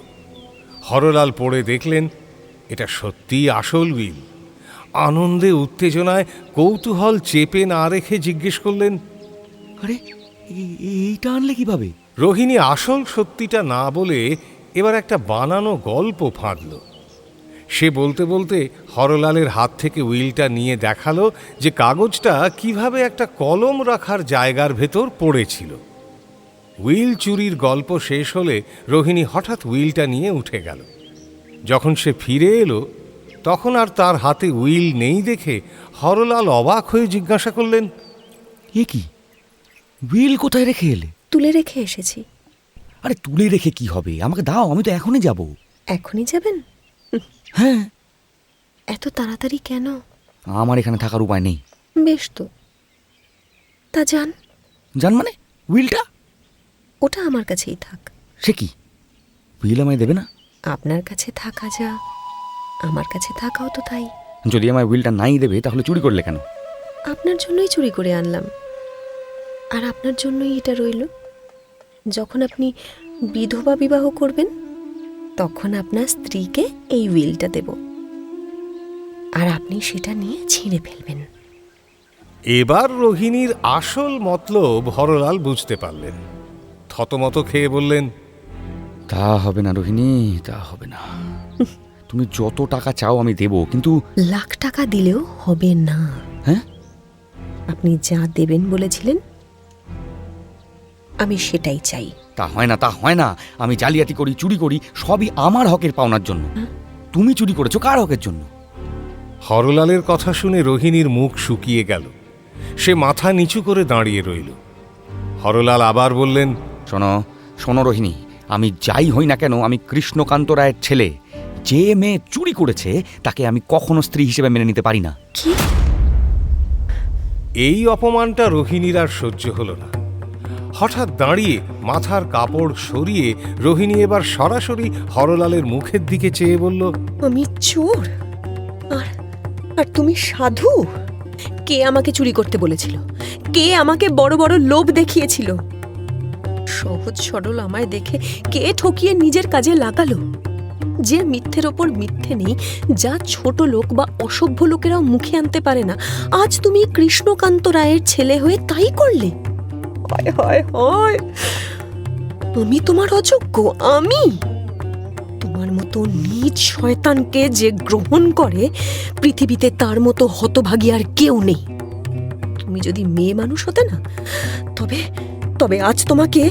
হরলাল পড়ে দেখলেন এটা সত্যিই আসল উইল। আনন্দে উত্তেজনায় কৌতূহল চেপে না রেখে জিজ্ঞেস করলেন, আরে এইটা আনলে কিভাবে? রোহিণী আসল সত্যিটা না বলে এবার একটা বানানো গল্প ফাঁদল। সে বলতে বলতে হরলালের হাত থেকে উইলটা নিয়ে দেখালো যে কাগজটা কিভাবে একটা কলম রাখার জায়গার ভেতর পড়েছিল। উইল চুরির গল্প শেষ হলে রোহিণী হঠাৎ উইলটা নিয়ে উঠে গেল। যখন সে ফিরে এলো তখন আর তার হাতে উইল নেই দেখে হরলাল অবাক হয়ে জিজ্ঞাসা করলেন, এ কি, উইল কোথায় রেখে এলে? তুলে রেখে এসেছি। আরে তুলে রেখে কি হবে, আমাকে দাও, আমি তো এখনই যাব। এখনই যাবেন? হ্যাঁ। এত তাড়াতাড়ি কেন? আমার এখানে থাকার উপায় নেই। বেশ তো, তা যান। জান মানে? উইলটা? ওটা আমার কাছেই থাক। সে কি, উইল আমায় দেবে না? আপনার কাছে থাকা যা, আমার কাছে থাকাও তো তাই। যদি আমায় উইলটা নাই দেবে তাহলে চুরি করলে কেন? আপনার জন্যই চুরি করে আনলাম, আর আপনার জন্যই এটা রইল। যখন আপনি বিধবা বিবাহ করবেন তখন আপনার স্ত্রীকে এই উইলটা দেব, আর আপনি সেটা নিয়ে ছিঁড়ে ফেলবেন। এবার রোহিণীর আসল মতলব হরলাল বুঝতে পারলেন। থতমত খেয়ে বললেন, তা হবে না রোহিণী, তা হবে না। তুমি যত টাকা চাও আমি দেব, কিন্তু লাখ টাকা দিলেও হবে না। হ্যাঁ? আপনি যা দেবেন বলেছিলেন আমি সেটাই চাই। তা হয় না, তা হয় না। আমি জালিয়াতি করি, চুরি করি, সবই আমার হকের পাওনার জন্য। তুমি চুরি করেছো কার হকের জন্য? হরলালের কথা শুনে রোহিণীর মুখ শুকিয়ে গেল। সে মাথা নিচু করে দাঁড়িয়ে রইল। হরলাল আবার বললেন, শোনো শোনো রোহিণী, আমি যাই হই না কেন, আমি কৃষ্ণকান্ত রায়ের ছেলে। যে মেয়ে চুরি করেছে তাকে আমি কখনো স্ত্রী হিসেবে মেনে নিতে পারি না। এই অপমানটা রোহিণীর আর সহ্য হলো না। হঠাৎ দাঁড়িয়ে মাথার কাপড় সরিয়ে রোহিণী এবার সরাসরি হরলালের মুখের দিকে চেয়ে বলল, আমি চোর আর আর তুমি সাধু? কে আমাকে চুরি করতে বলেছিল? কে আমাকে বড় বড় লোভ দেখিয়েছিল? সহজ সরল আমায় দেখে কে ঠকিয়ে নিজের কাজে লাগালো? যে মিথ্যের ওপর মিথ্যে নেই, যা ছোট লোক বা অসভ্য লোকেরাও মুখে আনতে পারে না, আজ তুমি কৃষ্ণকান্ত রায়ের ছেলে হয়ে তাই করলে? হায় হায় হায়, আমি তোমার অযোগ্য? আমি তোমার মতো নীচ শয়তানকে যে গ্রহণ করে, পৃথিবীতে তার মতো হতভাগী আর কেউ নেই। তুমি যদি মেয়ে মানুষ হতে না, তবে তবে আজ তোমাকে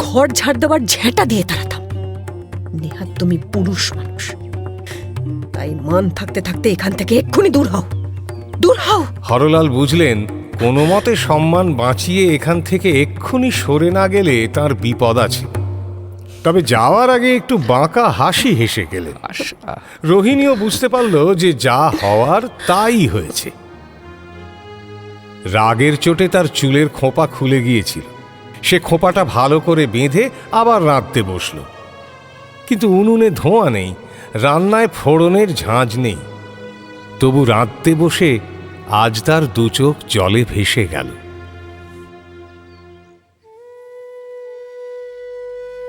ঘর ঝাড় দেওয়ার ঝেঁটা দিয়ে তাড়াতাম। নেহাত তুমি পুরুষ মানুষ, তাই মান থাকতে থাকতে এখান থেকে এক্ষুনি দূর হও, দূর হও। হরলাল বুঝলেন কোনো মতে সম্মান বাঁচিয়ে এখান থেকে এক্ষুনি সরে না গেলে তার বিপদ আছে। তবে যাওয়ার আগে একটু বাঁকা হাসি হেসে গেলেন। রোহিণীও বুঝতে পারল যে যা হওয়ার তাই হয়েছে। রাগের চোটে তার চুলের খোঁপা খুলে গিয়েছিল। সে খোঁপাটা ভালো করে বেঁধে আবার রাঁধতে বসল। কিন্তু উনুনে ধোঁয়া নেই, রান্নায় ফোড়নের ঝাঁঝ নেই। তবু রাঁধতে বসে আজ তার দু চোখ জলে ভেসে গেল।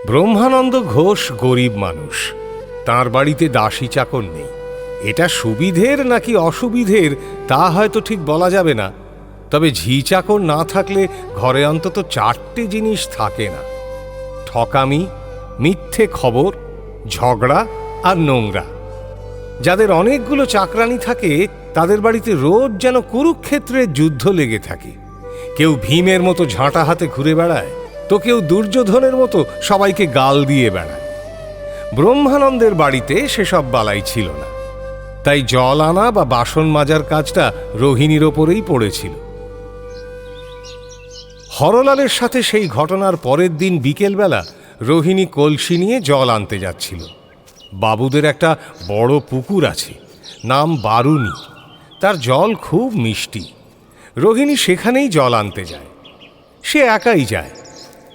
ব্রহ্মানন্দ ঘোষ গরিব মানুষ, তার বাড়িতে দাসী চাকর নেই। এটা সুবিধের নাকি অসুবিধের তা হয়তো ঠিক বলা যাবে না, তবে ঝি চাকর না থাকলে ঘরে অন্তত 4টে জিনিস থাকে না: ঠকামি, মিথ্যে খবর, ঝগড়া আর নোংরা। যাদের অনেকগুলো চাকরানি থাকে তাদের বাড়িতে রোজ যেন কুরুক্ষেত্রের যুদ্ধ লেগে থাকে। কেউ ভীমের মতো ঝাঁটা হাতে ঘুরে বেড়ায়, তো কেউ দুর্যোধনের মতো সবাইকে গাল দিয়ে বেড়ায়। ব্রহ্মানন্দের বাড়িতে সেসব বালাই ছিল না, তাই জল আনা বা বাসন মাজার কাজটা রোহিণীর ওপরেই পড়েছিল। হরলালের সাথে সেই ঘটনার পরের দিন বিকেলবেলা রোহিণী কলসি নিয়ে জল আনতে যাচ্ছিল। বাবুদের একটা বড় পুকুর আছে, নাম বারুনি। তার জল খুব মিষ্টি। রোহিণী সেখানেই জল আনতে যায়। সে একাই যায়।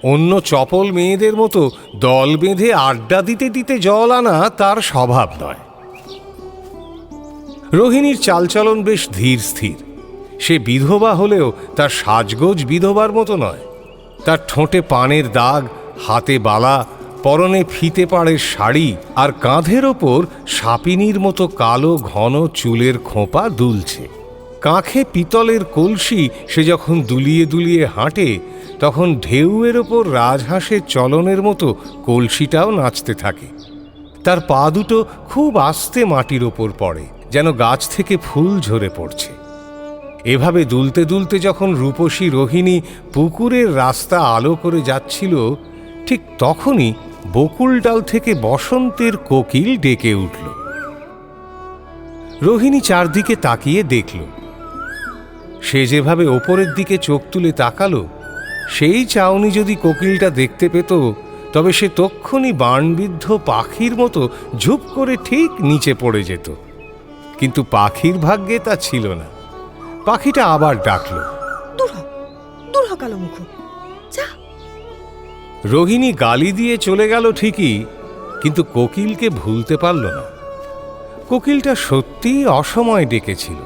অন্য চপল মেয়েদের মতো দল বেঁধে আড্ডা দিতে দিতে জল আনা তার স্বভাব নয়। রোহিণীর চালচলন বেশ ধীর স্থির। সে বিধবা হলেও তার সাজগোজ বিধবার মতো নয়। তার ঠোঁটে পানের দাগ, হাতে বালা, পরনে ফিতে পাড়ের শাড়ি আর কাঁধের ওপর সাপিনীর মতো কালো ঘন চুলের খোঁপা দুলছে। কাঁখে পিতলের কলসি সে যখন দুলিয়ে দুলিয়ে হাঁটে, তখন ঢেউয়ের ওপর রাজহাঁসের চলনের মতো কলসিটাও নাচতে থাকে। তার পা দুটো খুব আস্তে মাটির ওপর পড়ে, যেন গাছ থেকে ফুল ঝরে পড়ছে। এভাবে দুলতে দুলতে যখন রূপসী রোহিণী পুকুরের রাস্তা আলো করে যাচ্ছিল, ঠিক তখনই বকুল ডাল থেকে বসন্তের কোকিল ডেকে উঠল। রোহিণী চারদিকে তাকিয়ে দেখল। সে যেভাবে ওপরের দিকে চোখ তুলে তাকালো, সেই চাউনি যদি কোকিলটা দেখতে পেত, তবে সে তক্ষুনি বাণবিদ্ধ পাখির মতো ঝুপ করে ঠিক নিচে পড়ে যেত। কিন্তু পাখির ভাগ্যে তা ছিল না। পাখিটা আবার ডাকল, দূর হ কালো মুখ। রোহিণী গালি দিয়ে চলে গেল ঠিকই, কিন্তু কোকিলকে ভুলতে পারল না। কোকিলটা সত্যিই অসময়ে ডেকেছিল।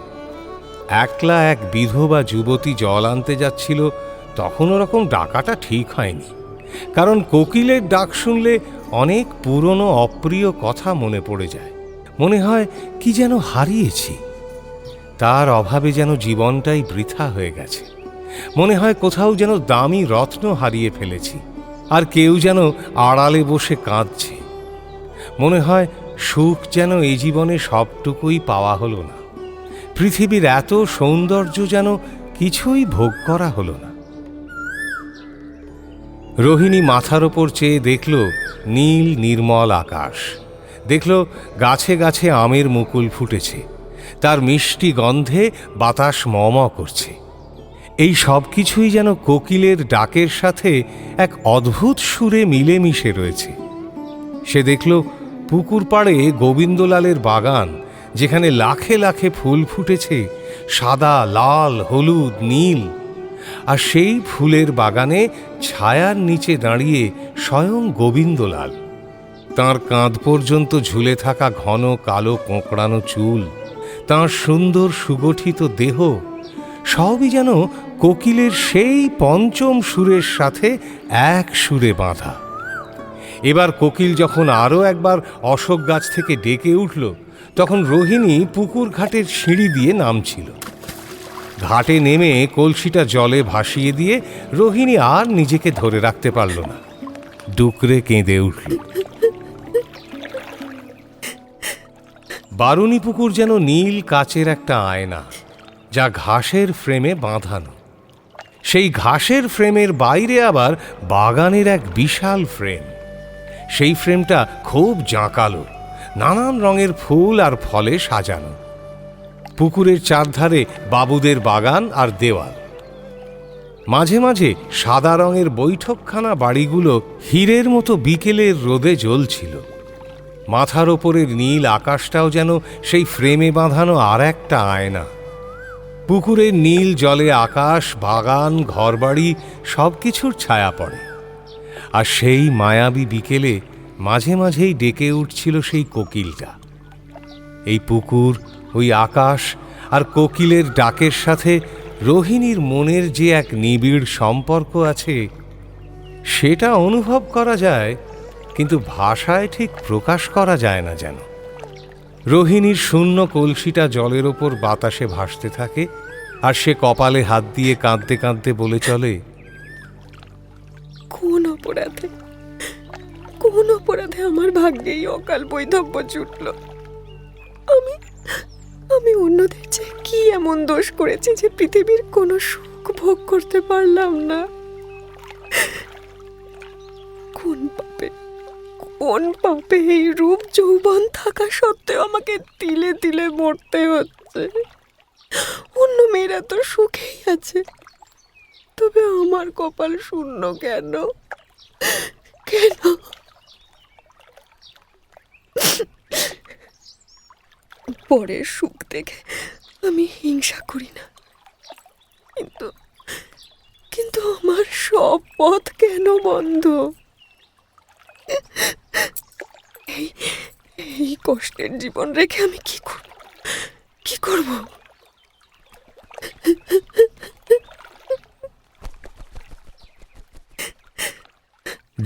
একলা এক বিধবা যুবতী জল আনতে যাচ্ছিল, তখন ওরকম ডাকাটা ঠিক হয়নি। কারণ কোকিলের ডাক শুনলে অনেক পুরনো অপ্রিয় কথা মনে পড়ে যায়। মনে হয় কি যেন হারিয়েছি, তার অভাবে যেন জীবনটাই বৃথা হয়ে গেছে। মনে হয় কোথাও যেন দামি রত্ন হারিয়ে ফেলেছি, আর কেউ যেন আড়ালে বসে কাঁদছে। মনে হয় সুখ যেন এই জীবনে সবটুকুই পাওয়া হলো না। পৃথিবীর এত সৌন্দর্য যেন কিছুই ভোগ করা হলো না। রোহিণী মাথার ওপর চেয়ে দেখল নীল নির্মল আকাশ। দেখল গাছে গাছে আমের মুকুল ফুটেছে। তার মিষ্টি গন্ধে বাতাস ম করছে। এই সব কিছুই যেন কোকিলের ডাকের সাথে এক অদ্ভুত সুরে মিলেমিশে রয়েছে। সে দেখল পুকুর পাড়ে গোবিন্দলালের বাগান, যেখানে লাখে লাখে ফুল ফুটেছে, সাদা, লাল, হলুদ, নীল। আর সেই ফুলের বাগানে ছায়ার নিচে দাঁড়িয়ে স্বয়ং গোবিন্দলাল। তাঁর কাঁধ পর্যন্ত ঝুলে থাকা ঘন কালো কোঁকড়ানো চুল, তাঁর সুন্দর সুগঠিত দেহ, সবই যেন কোকিলের সেই পঞ্চম সুরের সাথে এক সুরে বাঁধা। এবার কোকিল যখন আরও একবার অশোক গাছ থেকে ডেকে উঠল, তখন রোহিণী পুকুর ঘাটের সিঁড়ি দিয়ে নামছিল। ঘাটে নেমে কলসিটা জলে ভাসিয়ে দিয়ে রোহিণী আর নিজেকে ধরে রাখতে পারল না, ডুকরে কেঁদে উঠল। বারুণী পুকুর যেন নীল কাচের একটা আয়না, যা ঘাসের ফ্রেমে বাঁধানো। সেই ঘাসের ফ্রেমের বাইরে আবার বাগানের এক বিশাল ফ্রেম। সেই ফ্রেমটা খুব জাঁকালো, নানান রঙের ফুল আর ফলে সাজানো। পুকুরের চারধারে বাবুদের বাগান আর দেওয়াল। মাঝে মাঝে সাদা রঙের বৈঠকখানা বাড়িগুলো হীরের মতো বিকেলের রোদে জ্বলছিল। মাথার ওপরের নীল আকাশটাও যেন সেই ফ্রেমে বাঁধানো আর একটা আয়না। পুকুরের নীল জলে আকাশ, বাগান, ঘরবাড়ি সব কিছুর ছায়া পড়ে। আর সেই মায়াবী বিকেলে মাঝে মাঝেই ডেকে উঠছিল সেই কোকিলটা। এই পুকুর, ওই আকাশ আর কোকিলের ডাকের সাথে রোহিণীর মনের যে এক নিবিড় সম্পর্ক আছে, সেটা অনুভব করা যায়, কিন্তু ভাষায় ঠিক প্রকাশ করা যায় না যেন। রোহিণীর শূন্য কলসিটা জলের ওপর বাতাসে ভাসতে থাকে, আর সে কপালে হাত দিয়ে কাঁদতে কাঁদতে বলে চলে, কোন অপরাধে আমার ভাগ্যেই অকাল বৈধব্য জুটল। আমি অন্যদের চেয়ে কি এমন দোষ করেছি যে পৃথিবীর কোনো সুখ ভোগ করতে পারলাম না? কোন পাপে এই রূপ যৌবন থাকা সত্ত্বেও আমাকে তিলে তিলে মরতে হচ্ছে? অন্য মেয়েরা তো সুখেই আছে, তবে আমার কপাল শূন্য কেন? কেন? পরের সুখ দেখে আমি হিংসা করি না, কিন্তু আমার সব পথ কেন বন্ধ? এই কষ্টের জীবন রেখে আমি কি করব?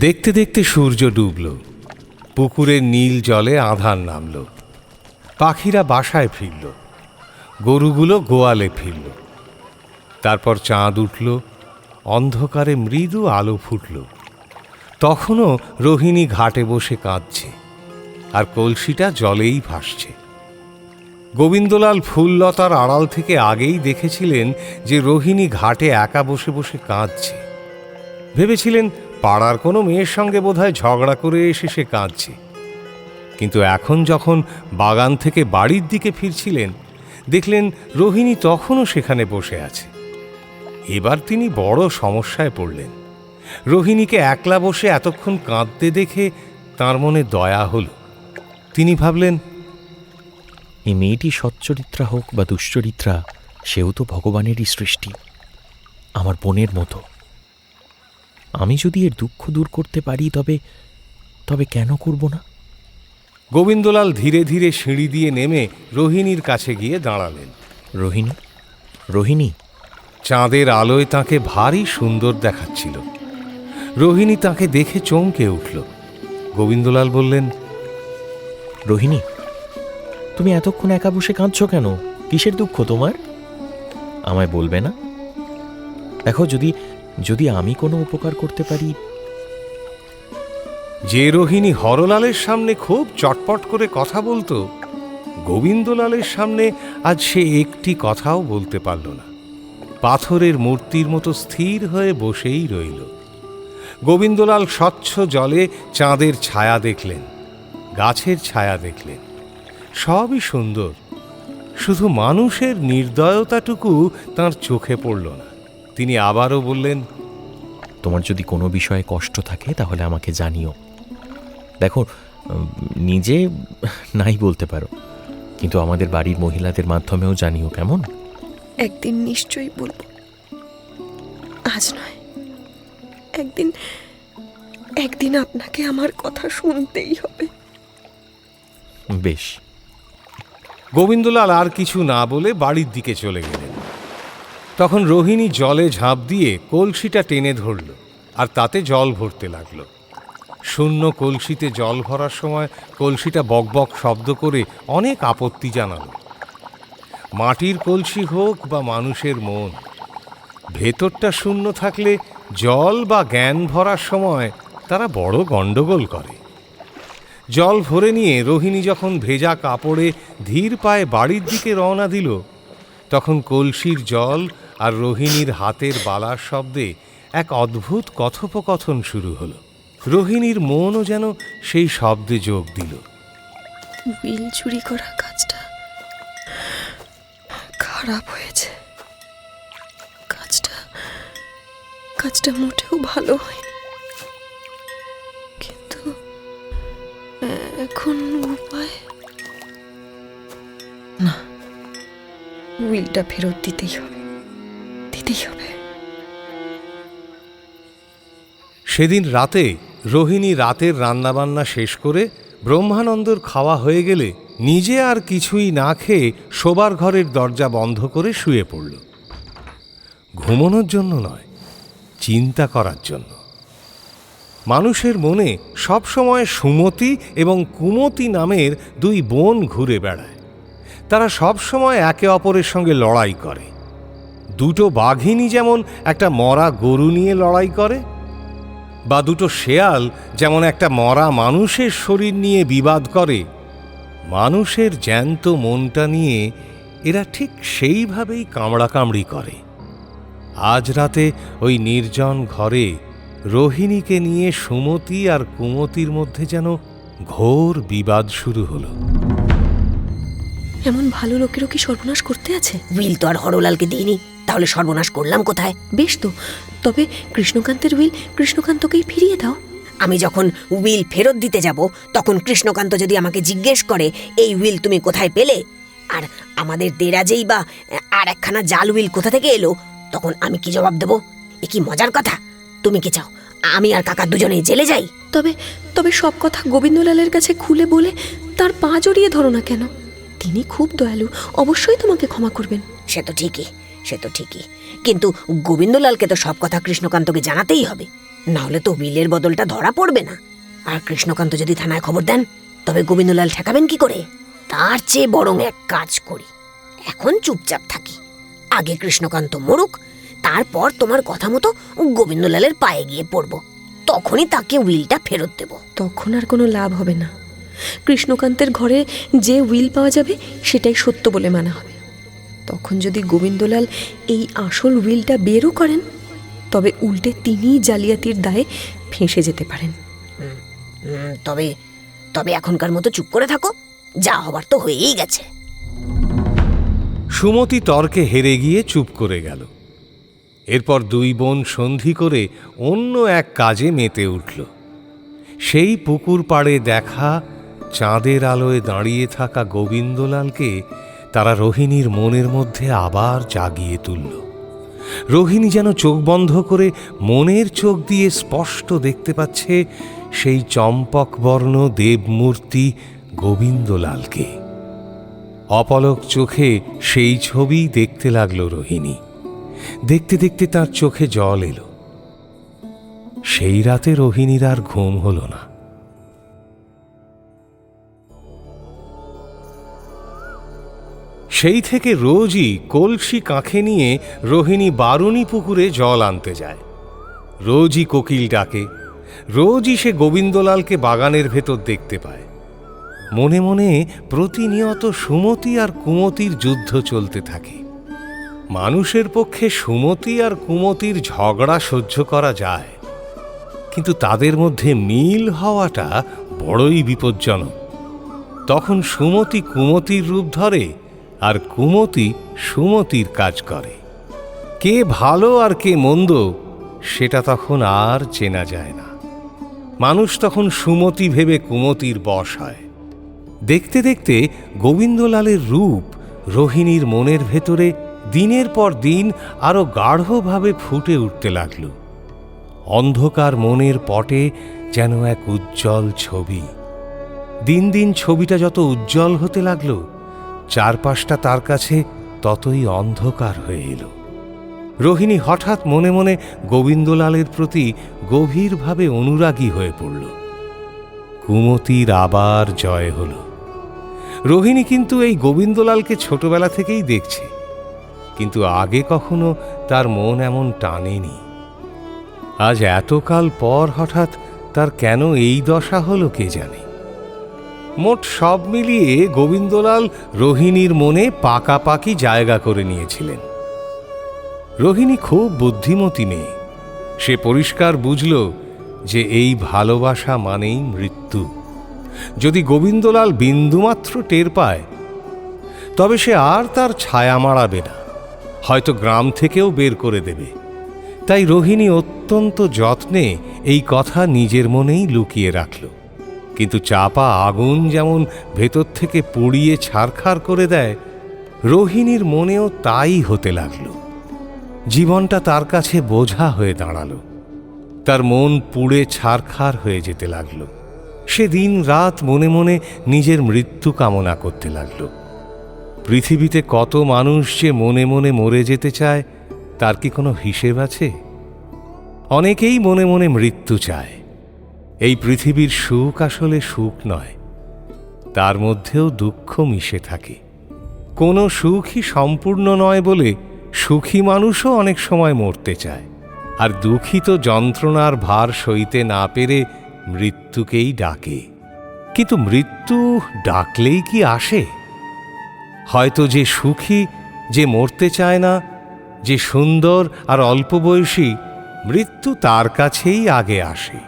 দেখতে দেখতে সূর্য ডুবল, পুকুরের নীল জলে আঁধার নামল। পাখিরা বাসায় ফিরল, গরুগুলো গোয়ালে ফিরল। তারপর চাঁদ উঠল, অন্ধকারে মৃদু আলো ফুটল। তখনও রোহিণী ঘাটে বসে কাঁদছে, আর কলসিটা জলেই ভাসছে। গোবিন্দলাল ফুললতার আড়াল থেকে আগেই দেখেছিলেন যে রোহিণী ঘাটে একা বসে বসে কাঁদছে। ভেবেছিলেন পাড়ার কোনো মেয়ের সঙ্গে বোধহয় ঝগড়া করে এসে সে কাঁদছে। কিন্তু এখন যখন বাগান থেকে বাড়ির দিকে ফিরছিলেন, দেখলেন রোহিণী তখনও সেখানে বসে আছে। এবার তিনি বড় সমস্যায় পড়লেন। রোহিণীকে একলা বসে এতক্ষণ কাঁদতে দেখে তাঁর মনে দয়া হল। তিনি ভাবলেন, এই মেয়েটি সচ্চরিত্রা হোক বা দুশ্চরিত্রা, সেও তো ভগবানেরই সৃষ্টি, আমার বোনের মতো। আমি যদি এর দুঃখ দূর করতে পারি তবে কেন করব না? গোবিন্দলাল ধীরে ধীরে সিঁড়ি দিয়ে নেমে রোহিণীর কাছে গিয়ে দাঁড়ালেন। রোহিণী চাঁদের আলোয় তাকে ভারী সুন্দর দেখাচ্ছিল। রোহিণী তাকে দেখে চমকে উঠল। গোবিন্দলাল বললেন, রোহিণী, তুমি এতক্ষণ একা বসে কাঁদছ কেন? কিসের দুঃখ তোমার? আমায় বলবে না? দেখো, যদি আমি কোনো উপকার করতে পারি। যে রোহিণী হরলালের সামনে খুব চটপট করে কথা বলতো, গোবিন্দলালের সামনে আজ সে একটি কথাও বলতে পারল না। পাথরের মূর্তির মতো স্থির হয়ে বসেই রইল। গোবিন্দলাল স্বচ্ছ জলে চাঁদের ছায়া দেখলেন, গাছের ছায়া দেখলেন, সবই সুন্দর। শুধু মানুষের নির্দয়তাটুকু তার চোখে পড়ল না। তিনি আবারও বললেন, তোমার যদি কোনো বিষয়ে কষ্ট থাকে তাহলে আমাকে জানিও। দেখো, নিজে নাই বলতে পারো, কিন্তু আমাদের বাড়ির মহিলাদের মাধ্যমেও জানিও, কেমন? একদিন নিশ্চয়ই বলবো, আজ নয়। একদিন আপনাকে আমার কথা শুনতেই হবে। বেশ। গোবিন্দলাল আর কিছু না বলে বাড়ির দিকে চলে গেলেন। তখন রোহিণী জলে ঝাঁপ দিয়ে কলসিটা টেনে ধরল আর তাতে জল ভরতে লাগলো। শূন্য কলসিতে জল ভরার সময় কলসিটা বকবক শব্দ করে অনেক আপত্তি জানালো। মাটির কলসি হোক বা মানুষের মন, ভেতরটা শূন্য থাকলে জল বা জ্ঞান ভরার সময় তারা বড় গণ্ডগোল করে। জল ভরে নিয়ে রোহিণী যখন ভেজা কাপড়ে ধীর পায়ে বাড়ির দিকে রওনা দিল, তখন কলসির জল আর রোহিণীর হাতের বালার শব্দে এক অদ্ভুত কথোপকথন শুরু হলো। রোহিণীর মনও যেন সেই শব্দে যোগ দিল। উইল চুরি করা কাজটা খারাপ হয়েছে। কাজটা মোটেও ভালো হয়নি, কিন্তু এখন উপায় না। উইলটা ফেরত দিতেই হবে। সেদিন রাতে রোহিণী রাতের রান্নাবান্না শেষ করে ব্রহ্মানন্দর খাওয়া হয়ে গেলে নিজে আর কিছুই না খেয়ে শোবার ঘরের দরজা বন্ধ করে শুয়ে পড়ল। ঘুমানোর জন্য নয়, চিন্তা করার জন্য। মানুষের মনে সবসময় সুমতি এবং কুমতি নামের দুই বোন ঘুরে বেড়ায়। তারা সবসময় একে অপরের সঙ্গে লড়াই করে। দুটো বাঘিনী যেমন একটা মরা গরু নিয়ে লড়াই করে, বা দুটো শেয়াল যেমন একটা মরা মানুষের শরীর নিয়ে বিবাদ করে, মানুষের জ্যান্ত মনটা নিয়ে এরা ঠিক সেইভাবেই কামড়াকামড়ি করে। আজ রাতে ওই নির্জন ঘরে রোহিণীকে নিয়ে সুমতি আর কুমতির মধ্যে যেন ঘোর বিবাদ শুরু হলো। এমন ভালো লোকেরও কি সর্বনাশ করতে আছে? উইল তো আর হরলালকে দিইনি, তাহলে সর্বনাশ করলাম কোথায়? বেশ তো, তবে কৃষ্ণকান্তের উইল কৃষ্ণকান্তকেই ফিরিয়ে দাও। আমি যখন উইল ফেরত দিতে যাব, তখন কৃষ্ণকান্ত যদি আমাকে জিজ্ঞেস করে এই উইল তুমি কোথায় পেলে, আর আমাদের দেরাজেই বা আর একখানা জাল উইল কোথা থেকে এলো, তখন আমি কি জবাব দেব? এ কি মজার কথা? তুমি কি চাও আমি আর কাকা দুজনেই জেলে যাই? তবে সব কথা গোবিন্দলালের কাছে খুলে বলে তার পা জড়িয়ে ধরো না কেন? তিনি খুব দয়ালু, অবশ্যই তোমাকে ক্ষমা করবেন। সে তো ঠিকই, কিন্তু গোবিন্দলালকে তো সব কথা কৃষ্ণকান্তকে জানাতেই হবে, না হলে তো উইলের বদলটা ধরা পড়বে না। আর কৃষ্ণকান্ত যদি থানায় খবর দেন, তবে গোবিন্দলাল ঠেকাবেন কি করে? তার চেয়ে বরং এক কাজ করি, এখন চুপচাপ থাকি। আগে কৃষ্ণকান্ত মরুক, তারপর তোমার কথা মতো গোবিন্দলালের পায়ে গিয়ে পড়ব, তখনই তাকে উইলটা ফেরত দেব। তখন আর কোনো লাভ হবে না। কৃষ্ণকান্তের ঘরে যে উইল পাওয়া যাবে সেটাই সত্য বলে মানা হবে। তখন যদি গোবিন্দলাল এই আসল উইলটা বেরও করেন, তবে উল্টে তিনিই জালিয়াতির দায়ে ফেঁসে যেতে পারেন। তবে এখনকার মতো চুপ করে থাকো, যা হবার তো হয়েই গেছে। সুমতি তর্কে হেরে গিয়ে চুপ করে গেল। এরপর দুই বোন সন্ধি করে অন্য এক কাজে মেতে উঠল। সেই পুকুর পাড়ে দেখা চাঁদের আলোয় দাঁড়িয়ে থাকা গোবিন্দলালকে তারা রোহিণীর মনের মধ্যে আবার জাগিয়ে তুলল। রোহিণী যেন চোখ বন্ধ করে মনের চোখ দিয়ে স্পষ্ট দেখতে পাচ্ছে সেই চম্পকবর্ণ দেবমূর্তি গোবিন্দলালকে। অপলক চোখে সেই ছবি দেখতে লাগলো রোহিণী। দেখতে দেখতে তার চোখে জল এলো। সেই রাতে রোহিণীর আর ঘুম হলো না। সেই থেকে রোজই কলসি কাঁখে নিয়ে রোহিণী বারুণী পুকুরে জল আনতে যায়। রোজই কোকিল ডাকে, রোজই সে গোবিন্দলালকে বাগানের ভেতর দেখতে পায়। মনে মনে প্রতিনিয়ত সুমতি আর কুমতির যুদ্ধ চলতে থাকে। মানুষের পক্ষে সুমতি আর কুমতির ঝগড়া সহ্য করা যায়, কিন্তু তাদের মধ্যে মিল হওয়াটা বড়ই বিপজ্জনক। তখন সুমতি কুমতির রূপ ধরে আর কুমতি সুমতির কাজ করে। কে ভালো আর কে মন্দ সেটা তখন আর চেনা যায় না। মানুষ তখন সুমতি ভেবে কুমতির বশ হয়। দেখতে দেখতে গোবিন্দলালের রূপ রোহিণীর মনের ভেতরে দিনের পর দিন আরো গাঢ়ভাবে ফুটে উঠতে লাগল। অন্ধকার মনের পটে যেন এক উজ্জ্বল ছবি। দিন দিন ছবিটা যত উজ্জ্বল হতে লাগলো, চারপাশটা তার কাছে ততই অন্ধকার হয়ে এলো। রোহিণী হঠাৎ মনে মনে গোবিন্দলালের প্রতি গভীরভাবে অনুরাগী হয়ে পড়ল। কুমতির আবার জয় হল। রোহিণী কিন্তু এই গোবিন্দলালকে ছোটবেলা থেকেই দেখছে, কিন্তু আগে কখনো তার মন এমন টানেনি। আজ এতকাল পর হঠাৎ তার কেন এই দশা হলো কে জানে। মোট সব মিলিয়ে গোবিন্দলাল রোহিণীর মনে পাকাপাকি জায়গা করে নিয়েছিলেন। রোহিণী খুব বুদ্ধিমতী মেয়ে। সে পরিষ্কার বুঝল যে এই ভালোবাসা মানেই মৃত্যু। যদি গোবিন্দলাল বিন্দুমাত্র টের পায়, তবে সে আর তার ছায়া মাড়াবে না, হয়তো গ্রাম থেকেও বের করে দেবে। তাই রোহিণী অত্যন্ত যত্নে এই কথা নিজের মনেই লুকিয়ে রাখল। কিন্তু চাপা আগুন যেমন ভেতর থেকে পুড়িয়ে ছারখার করে দেয়, রোহিণীর মনেও তাই হতে লাগল। জীবনটা তার কাছে বোঝা হয়ে দাঁড়ালো। তার মন পুড়ে ছারখার হয়ে যেতে লাগলো। সে দিন রাত মনে মনে নিজের মৃত্যু কামনা করতে লাগলো। পৃথিবীতে কত মানুষ যে মনে মনে মরে যেতে চায়, তার কি কোনো হিসেব আছে? অনেকেই মনে মনে মৃত্যু চায়। এই পৃথিবীর সুখ আসলে সুখ নয়, তার মধ্যেও দুঃখ মিশে থাকে। কোনো সুখই সম্পূর্ণ নয় বলে সুখী মানুষও অনেক সময় মরতে চায়, আর দুঃখী তো যন্ত্রণার ভার সইতে না পেরে মৃত্যুকেই ডাকে। কিন্তু মৃত্যু ডাকলেই কি আসে? হয়তো যে সুখী, যে মরতে চায় না, যে সুন্দর আর অল্প বয়সী, মৃত্যু তার কাছেই আগে আসে।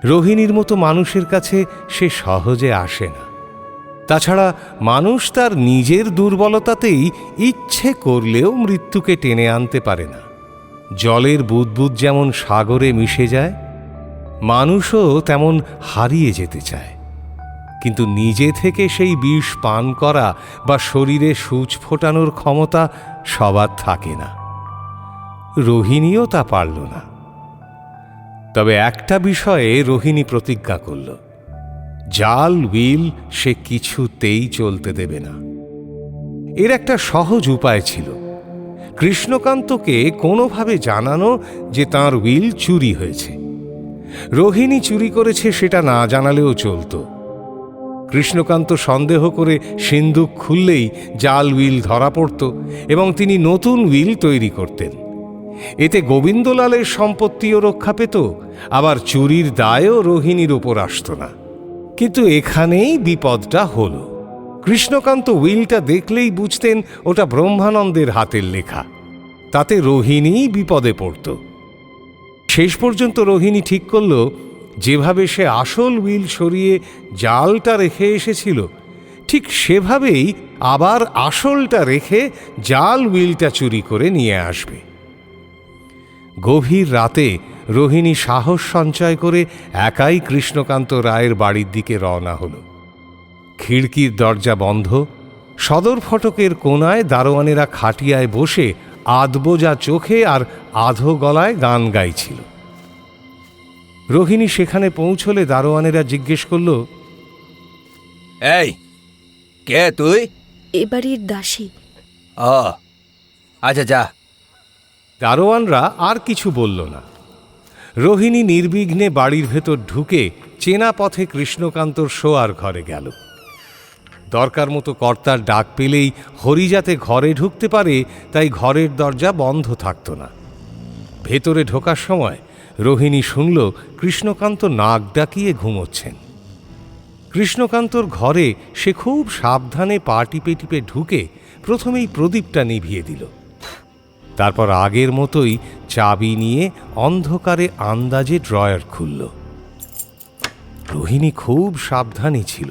রোহিণীর মতো মানুষের কাছে সে সহজে আসে না। তাছাড়া মানুষ তার নিজের দুর্বলতাতেই ইচ্ছে করলেও মৃত্যুকে টেনে আনতে পারে না। জলের বুদবুদ যেমন সাগরে মিশে যায়, মানুষও তেমন হারিয়ে যেতে চায়। কিন্তু নিজে থেকে সেই বিষ পান করা বা শরীরে সূচ ফোটানোর ক্ষমতা সবার থাকে না। রোহিণীও তা পারল না। তবে একটা বিষয়ে রোহিণী প্রতিজ্ঞা করল, জাল উইল সে কিছুতেই চলতে দেবে না। এর একটা সহজ উপায় ছিল, কৃষ্ণকান্তকে কোনোভাবে জানানো যে তাঁর উইল চুরি হয়েছে। রোহিণী চুরি করেছে সেটা না জানালেও চলত। কৃষ্ণকান্ত সন্দেহ করে সিন্দুক খুললেই জাল উইল ধরা পড়ত এবং তিনি নতুন উইল তৈরি করতেন। এতে গোবিন্দলালের সম্পত্তিও রক্ষা পেত, আবার চুরির দায়ও রোহিণীর উপর আসত না। কিন্তু এখানেই বিপদটা হল। কৃষ্ণকান্ত উইলটা দেখলেই বুঝতেন ওটা ব্রহ্মানন্দের হাতের লেখা। তাতে রোহিণীই বিপদে পড়ত। শেষ পর্যন্ত রোহিণী ঠিক করল, যেভাবে সে আসল উইল সরিয়ে জালটা রেখে এসেছিল, ঠিক সেভাবেই আবার আসলটা রেখে জাল উইলটা চুরি করে নিয়ে আসবে। গভীর রাতে রোহিণী সাহস সঞ্চয় করে একাই কৃষ্ণকান্ত রায়ের বাড়ির দিকে রওনা হল। খিড়কির দরজা বন্ধ, সদর ফটকের কোনায় দারোয়ানেরা খাটিয়ায় বসে আধবোজা চোখে আর আধো গলায় গান গাইছিল। রোহিণী সেখানে পৌঁছলে দারোয়ানেরা জিজ্ঞেস করল, এই কে তুই? এ বাড়ির দাসী। ও আচ্ছা, যা। দারোয়ানরা আর কিছু বলল না। রোহিণী নির্বিঘ্নে বাড়ির ভেতর ঢুকে চেনা পথে কৃষ্ণকান্তর শোয়ার ঘরে গেল। দরকার মতো কর্তার ডাক পেলেই হরি যাতে ঘরে ঢুকতে পারে তাই ঘরের দরজা বন্ধ থাকত না। ভেতরে ঢোকার সময় রোহিণী শুনল কৃষ্ণকান্ত নাক ডাকিয়ে ঘুমোচ্ছেন। কৃষ্ণকান্তর ঘরে সে খুব সাবধানে পা টিপে টিপে ঢুকে প্রথমেই প্রদীপটা নিভিয়ে দিল। তারপর আগের মতোই চাবি নিয়ে অন্ধকারে আন্দাজে ড্রয়ার খুলল। রোহিণী খুব সাবধানী ছিল।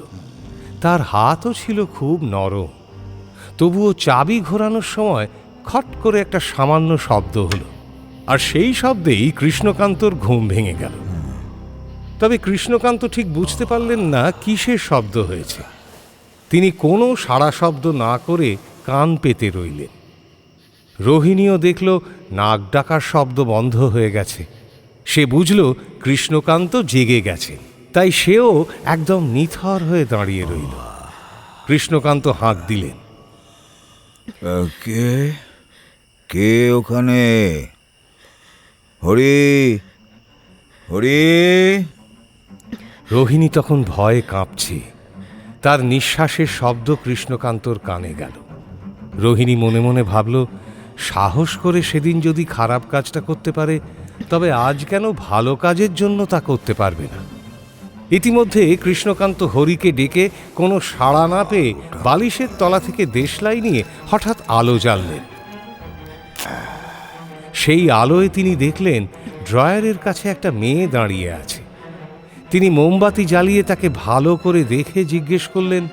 তার হাতও ছিল খুব নরম। তবুও চাবি ঘোরানোর সময় খট করে একটা সামান্য শব্দ হলো, আর সেই শব্দেই কৃষ্ণকান্তর ঘুম ভেঙে গেল। তবে কৃষ্ণকান্ত ঠিক বুঝতে পারলেন না কিসের শব্দ হয়েছে। তিনি কোনো সাড়া শব্দ না করে কান পেতে রইলেন। রোহিণীও দেখল নাক ডাকার শব্দ বন্ধ হয়ে গেছে। সে বুঝল কৃষ্ণকান্ত জেগে গেছে, তাই সেও একদম নিথর হয়ে দাঁড়িয়ে রইল। কৃষ্ণকান্ত হাঁক দিলেন, কে কে ওখানে? হরি, হরি। রোহিণী তখন ভয়ে কাঁপছে। তার নিঃশ্বাসের শব্দ কৃষ্ণকান্তর কানে গেল। রোহিণী মনে মনে ভাবল, সাহস করে সেদিন যদি খারাপ কাজটা করতে পারে, তবে আজ কেন ভালো কাজের জন্য তা করতে পারবে না? ইতিমধ্যে কৃষ্ণকান্ত হরিকে ডেকে কোনো সাড়া না পেয়ে বালিশের তলা থেকে দেশলাই নিয়ে হঠাৎ আলো জ্বাললেন। সেই আলোয় তিনি দেখলেন ড্রয়ারের কাছে একটা মেয়ে দাঁড়িয়ে আছে। তিনি মোমবাতি জ্বালিয়ে তাকে ভালো করে দেখে জিজ্ঞেস করলেন,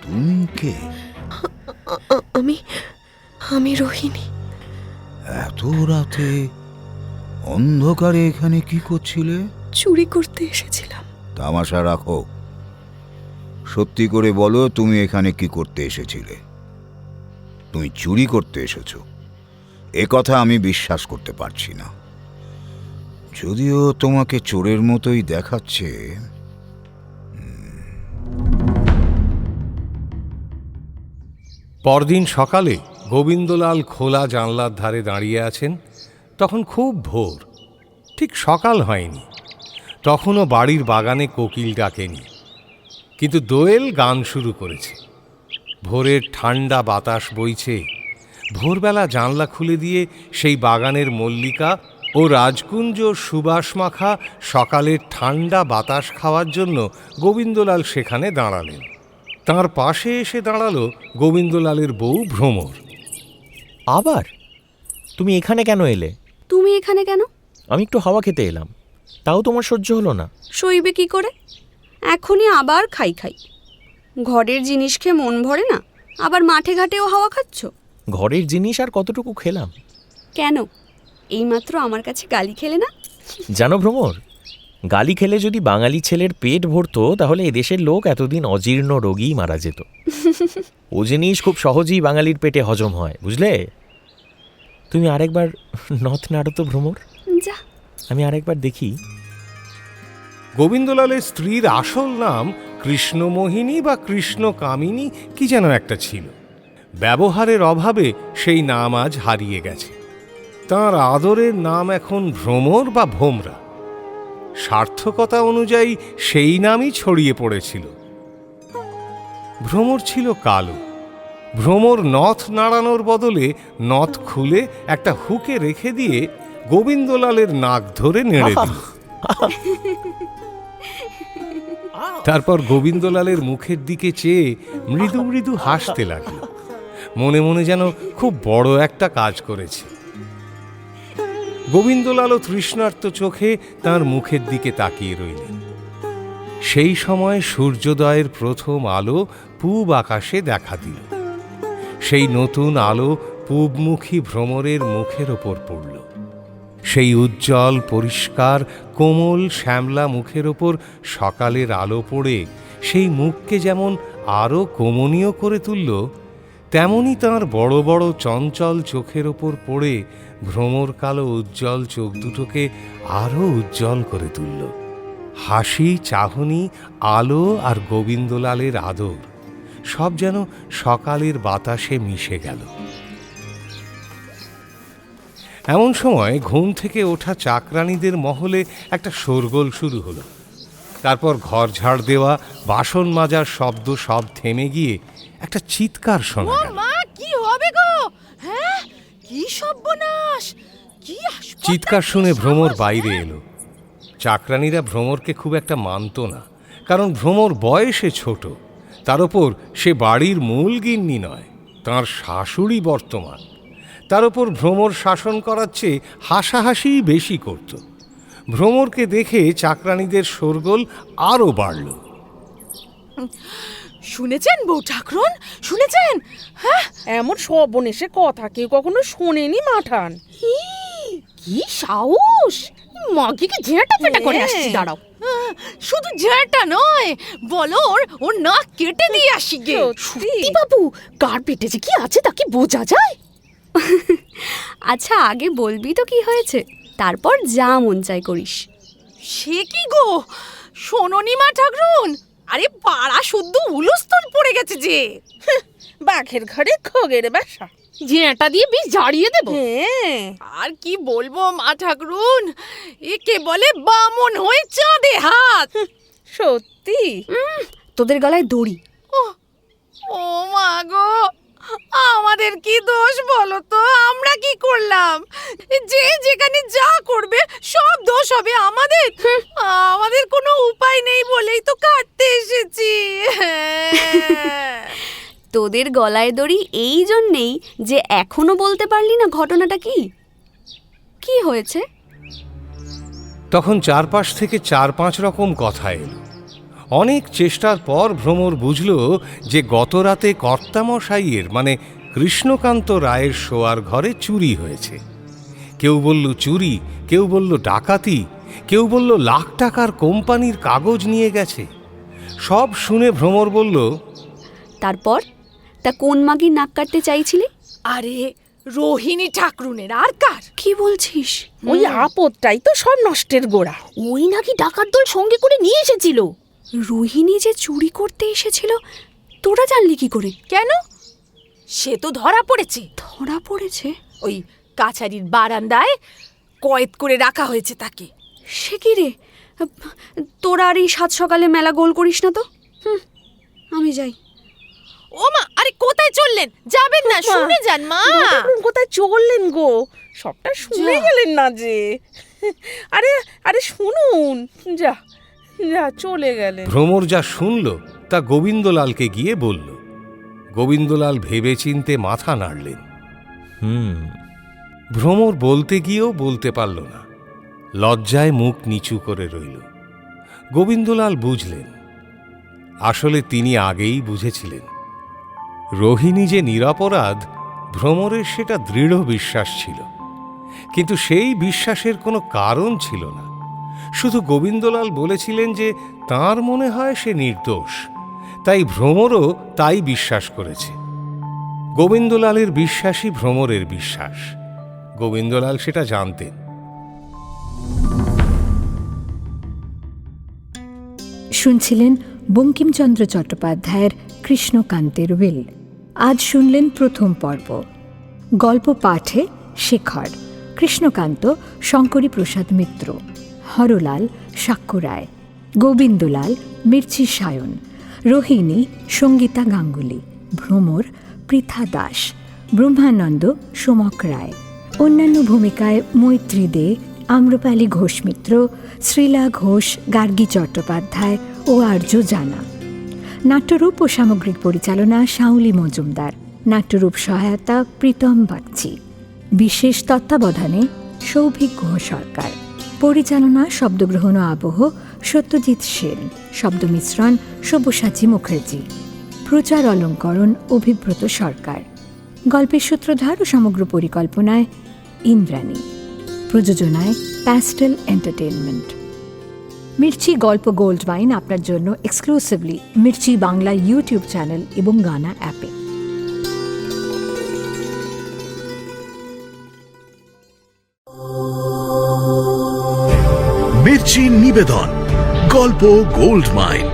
তুমি কে? আমি রোহিণী। এত রাতে অন্ধকারে এখানে কি করছিলে? চুরি করতে এসেছিলাম। তামাশা রাখো, সত্যি করে বলো, তুমি এখানে কি করতে এসেছিলে? তুমি চুরি করতে এসেছো এ কথা আমি বিশ্বাস করতে পারছি না, যদিও তোমাকে চোরের মতোই দেখাচ্ছে। পরদিন সকালে গোবিন্দলাল খোলা জানলার ধারে দাঁড়িয়ে আছেন। তখন খুব ভোর, ঠিক সকাল হয়নি। তখনও বাড়ির বাগানে কোকিল ডাকেনি, কিন্তু দোয়েল গান শুরু করেছে। ভোরের ঠান্ডা বাতাস বইছে। ভোরবেলা জানলা খুলে দিয়ে সেই বাগানের মল্লিকা ও রাজকুঞ্জ সুবাস মাখা সকালের ঠান্ডা বাতাস খাওয়ার জন্য গোবিন্দলাল সেখানে দাঁড়ালেন। তাঁর পাশে এসে দাঁড়ালো গোবিন্দলালের বউ ভ্রমর। আবার তুমি এখানে কেন এলে? তুমি এখানে কেন? আমি একটু হাওয়া খেতে এলাম, তাও তোমার সহ্য হলো না? সইবে কি করে? এখনই আবার খাই। ঘরের জিনিস খেয়ে মন ভরে না, আবার মাঠে ঘাটেও হাওয়া খাচ্ছ। ঘরের জিনিস আর কতটুকু খেলাম? কেন, এইমাত্র আমার কাছে গালি খেলে না? জানো ভ্রমর, গালি খেলে যদি বাঙালি ছেলের পেট ভরতো, তাহলে এদেশের লোক এতদিন অজীর্ণ রোগী মারা যেত। ও জিনিস খুব সহজেই বাঙালির পেটে হজম হয়, বুঝলে? তুমি আরেকবার নথ নাড়ো তো ভ্রমর। যা, আমি আরেকবার দেখি। গোবিন্দলালের স্ত্রীর আসল নাম কৃষ্ণমোহিনী বা কৃষ্ণকামিনী কি যেন একটা ছিল। ব্যবহারের অভাবে সেই নাম আজ হারিয়ে গেছে। তাঁর আদরের নাম এখন ভ্রমর বা ভোমরা। সার্থকতা অনুযায়ী সেই নামই ছড়িয়ে পড়েছিল। ভ্রমর ছিল কালো। ভ্রমর নথ নাড়ানোর বদলে নথ খুলে একটা হুকে রেখে দিয়ে গোবিন্দলালের নাক ধরে নেড়ে দিল। তারপর গোবিন্দলালের মুখের দিকে চেয়ে মৃদু মৃদু হাসতে লাগল। মনে মনে যেন খুব বড় একটা কাজ করেছে। গোবিন্দলালও তৃষ্ণার্ত চোখে তার মুখের দিকে তাকিয়ে রইলেন। সেই সময় সূর্যোদয়ের প্রথম আলো পূব আকাশে দেখা দিল। সেই নতুন আলো পূবমুখী ভ্রমরের মুখের ওপর পড়ল। সেই উজ্জ্বল পরিষ্কার কোমল শ্যামলা মুখের ওপর সকালের আলো পড়ে সেই মুখকে যেমন আরও কমনীয় করে তুলল, তেমনি তাঁর বড় বড় চঞ্চল চোখের ওপর পড়ে ভ্রমর কালো উজ্জ্বল চোখ দুটোকে আরও উজ্জ্বল করে তুলল। হাসি, চাহনি, আলো আর গোবিন্দলালের আদর সব যেন সকালের বাতাসে মিশে গেল। এমন সময় ঘুম থেকে ওঠা চাকরানীদের মহলে একটা শোরগোল শুরু হলো। তারপর ঘর ঝাড় দেওয়া, বাসন মাজার শব্দ সব থেমে গিয়ে একটা চিৎকার শোনা গেল। কি হবে গো? হ্যাঁ, কি সর্বনাশ! কি চিৎকার শুনে ভ্রমর বাইরে এলো। চাকরানীরা ভ্রমরকে খুব একটা মানত না, কারণ ভ্রমর বয়সে ছোট। তার ওপর সে বাড়ির মূল গিন্নি নয়, তাঁর শাশুড়ি বর্তমান। তার ওপর ভ্রমর শাসন করার চেয়ে হাসাহাসিই বেশি করত। ভ্রমরকে দেখে চাকরানীদের শোরগোল আরও বাড়ল। শুনেছেন বউ ঠাকরুন, শুনেছেন? হ্যাঁ, এমন সর্বনেশে কথা কেউ কখনো শোনেনি মাঠান। কি সাহস! মাগিকে ঝেঁটা ফেটা করে আসছি, দাঁড়াও। শুধু ঝেঁটা নয়, বলো ওর নাক কেটে দিয়ে আসি গে। সত্যি বাবু, কার পেটে যে কি আছে তা কি বোঝা যায়? আচ্ছা আগে বলবি তো কি হয়েছে, তারপর যা মন চাই করিস। সে কি গো, শোনোনি মা ঠাকরুন? আরে পাড়া শুদ্ধ উলস্থল পড়ে গেছে যে। বাঘের ঘরে খগের বাসা, ঝেঁটা দিয়ে বিষ ঝাড়িয়ে দেব। আর কি বলবো মা ঠাকরুন, একে বলে বামন হয়ে চাঁদে হাত। সত্যি তোদের গলায় দড়ি। ও মা গো, আমাদের কি দোষ বলো তো? আমরা কি করলাম? যে যেখানে যা করবে সব দোষ হবে আমাদের। আমাদের কোনো উপায় নেই বলেই তো কাটতে এসেছি। তোদের গলায় দড়ি এই জন্যেই যে এখনো বলতে পারলি না ঘটনাটা কি কি হয়েছে। তখন চারপাশ থেকে 4-5 রকম কথা এলো। অনেক চেষ্টার পর ভ্রমর বুঝল যে গত রাতে কর্তামশাইয়ের মানে কৃষ্ণকান্ত রায়ের শোয়ার ঘরে চুরি হয়েছে। কেউ বলল চুরি, কেউ বলল ডাকাতি, কেউ বলল লাখ টাকার কোম্পানির কাগজ নিয়ে গেছে। সব শুনে ভ্রমর বলল, তারপর তা কোন মাগির নাক কাটতে চাইছিলি? আরে রোহিণী ঠাকরুনের। আর কার? কি বলছিস? ওই আপদটাই তো সব নষ্টের গোড়া। ওই নাকি ডাকাত দল সঙ্গে করে নিয়ে এসেছিল। রোহিণী যে চুরি করতে এসেছিল তোরা জানলি কি করে? কেন? সে তো ধরা পড়েছে। ধরা পড়েছে? ওই কাছারির বারান্দায় কয়েদ করে রাখা হয়েছে তাকে। সে কি রে, তোরা আর এই 7 সকালে মেলা গোল করিস না তো। আমি যাই। ও মা, আরে কোথায় চললেন? যাবেন না, শুনে যান মা। কোথায় চললেন গো? সবটা শুনে গেলেন না যে। আরে আরে শুনুন, যা যা চলে গেলেন। ভ্রমর যা শুনল তা গোবিন্দলালকে গিয়ে বলল। গোবিন্দলাল ভেবে চিনতে মাথা নাড়লেন। ভ্রমর বলতে গিয়েও বলতে পারল না, লজ্জায় মুখ নিচু করে রইল। গোবিন্দলাল বুঝলেন, আসলে তিনি আগেই বুঝেছিলেন রোহিণী যে নিরপরাধ। ভ্রমরের সেটা দৃঢ় বিশ্বাস ছিল, কিন্তু সেই বিশ্বাসের কোনো কারণ ছিল না। শুধু গোবিন্দলাল বলেছিলেন যে তাঁর মনে হয় সে নির্দোষ, তাই ভ্রমরও তাই বিশ্বাস করেছে। গোবিন্দলালের বিশ্বাসই ভ্রমরের বিশ্বাস। গোবিন্দলাল সেটা জানতেন। শুনছিলেন বঙ্কিমচন্দ্র চট্টোপাধ্যায়ের কৃষ্ণকান্তের উইল। আজ শুনলেন প্রথম পর্ব। গল্প পাঠে শেখর, কৃষ্ণকান্ত শঙ্করী প্রসাদ মিত্র, হরলাল সাক্ষ্য রায়, গোবিন্দলাল মির্চি সায়ন, রোহিণী সঙ্গীতা গাঙ্গুলি, ভ্রমর পৃথা দাস, ব্রহ্মানন্দ সোমক রায়। অন্যান্য ভূমিকায় মৈত্রী দে, আম্রপালি ঘোষ মিত্র, শ্রীলা ঘোষ, গার্গী চট্টোপাধ্যায় ও আর্য জানা। নাট্যরূপ ও সামগ্রিক পরিচালনা শাউলি মজুমদার। নাট্যরূপ সহায়তা প্রীতম বাগচি। বিশেষ তত্ত্বাবধানে সৌভিক গুহ সরকার। পরিচালনা, শব্দগ্রহণ ও আবহ সত্যজিৎ সেন। শব্দ মিশ্রণ সব্যসাচী মুখার্জি। প্রচার অলঙ্করণ অভিব্রত সরকার। গল্পের সূত্রধার ও সমগ্র পরিকল্পনায় ইন্দ্রাণী। প্রযোজনায় প্যাস্টেল এন্টারটেইনমেন্ট। মির্চি গল্প গোল্ড মাইন আপনার জন্য exclusively Mirchi Bangla YouTube channel এবং গানা অ্যাপে। মির্চি নিবেদন গল্প গোল্ড মাইন।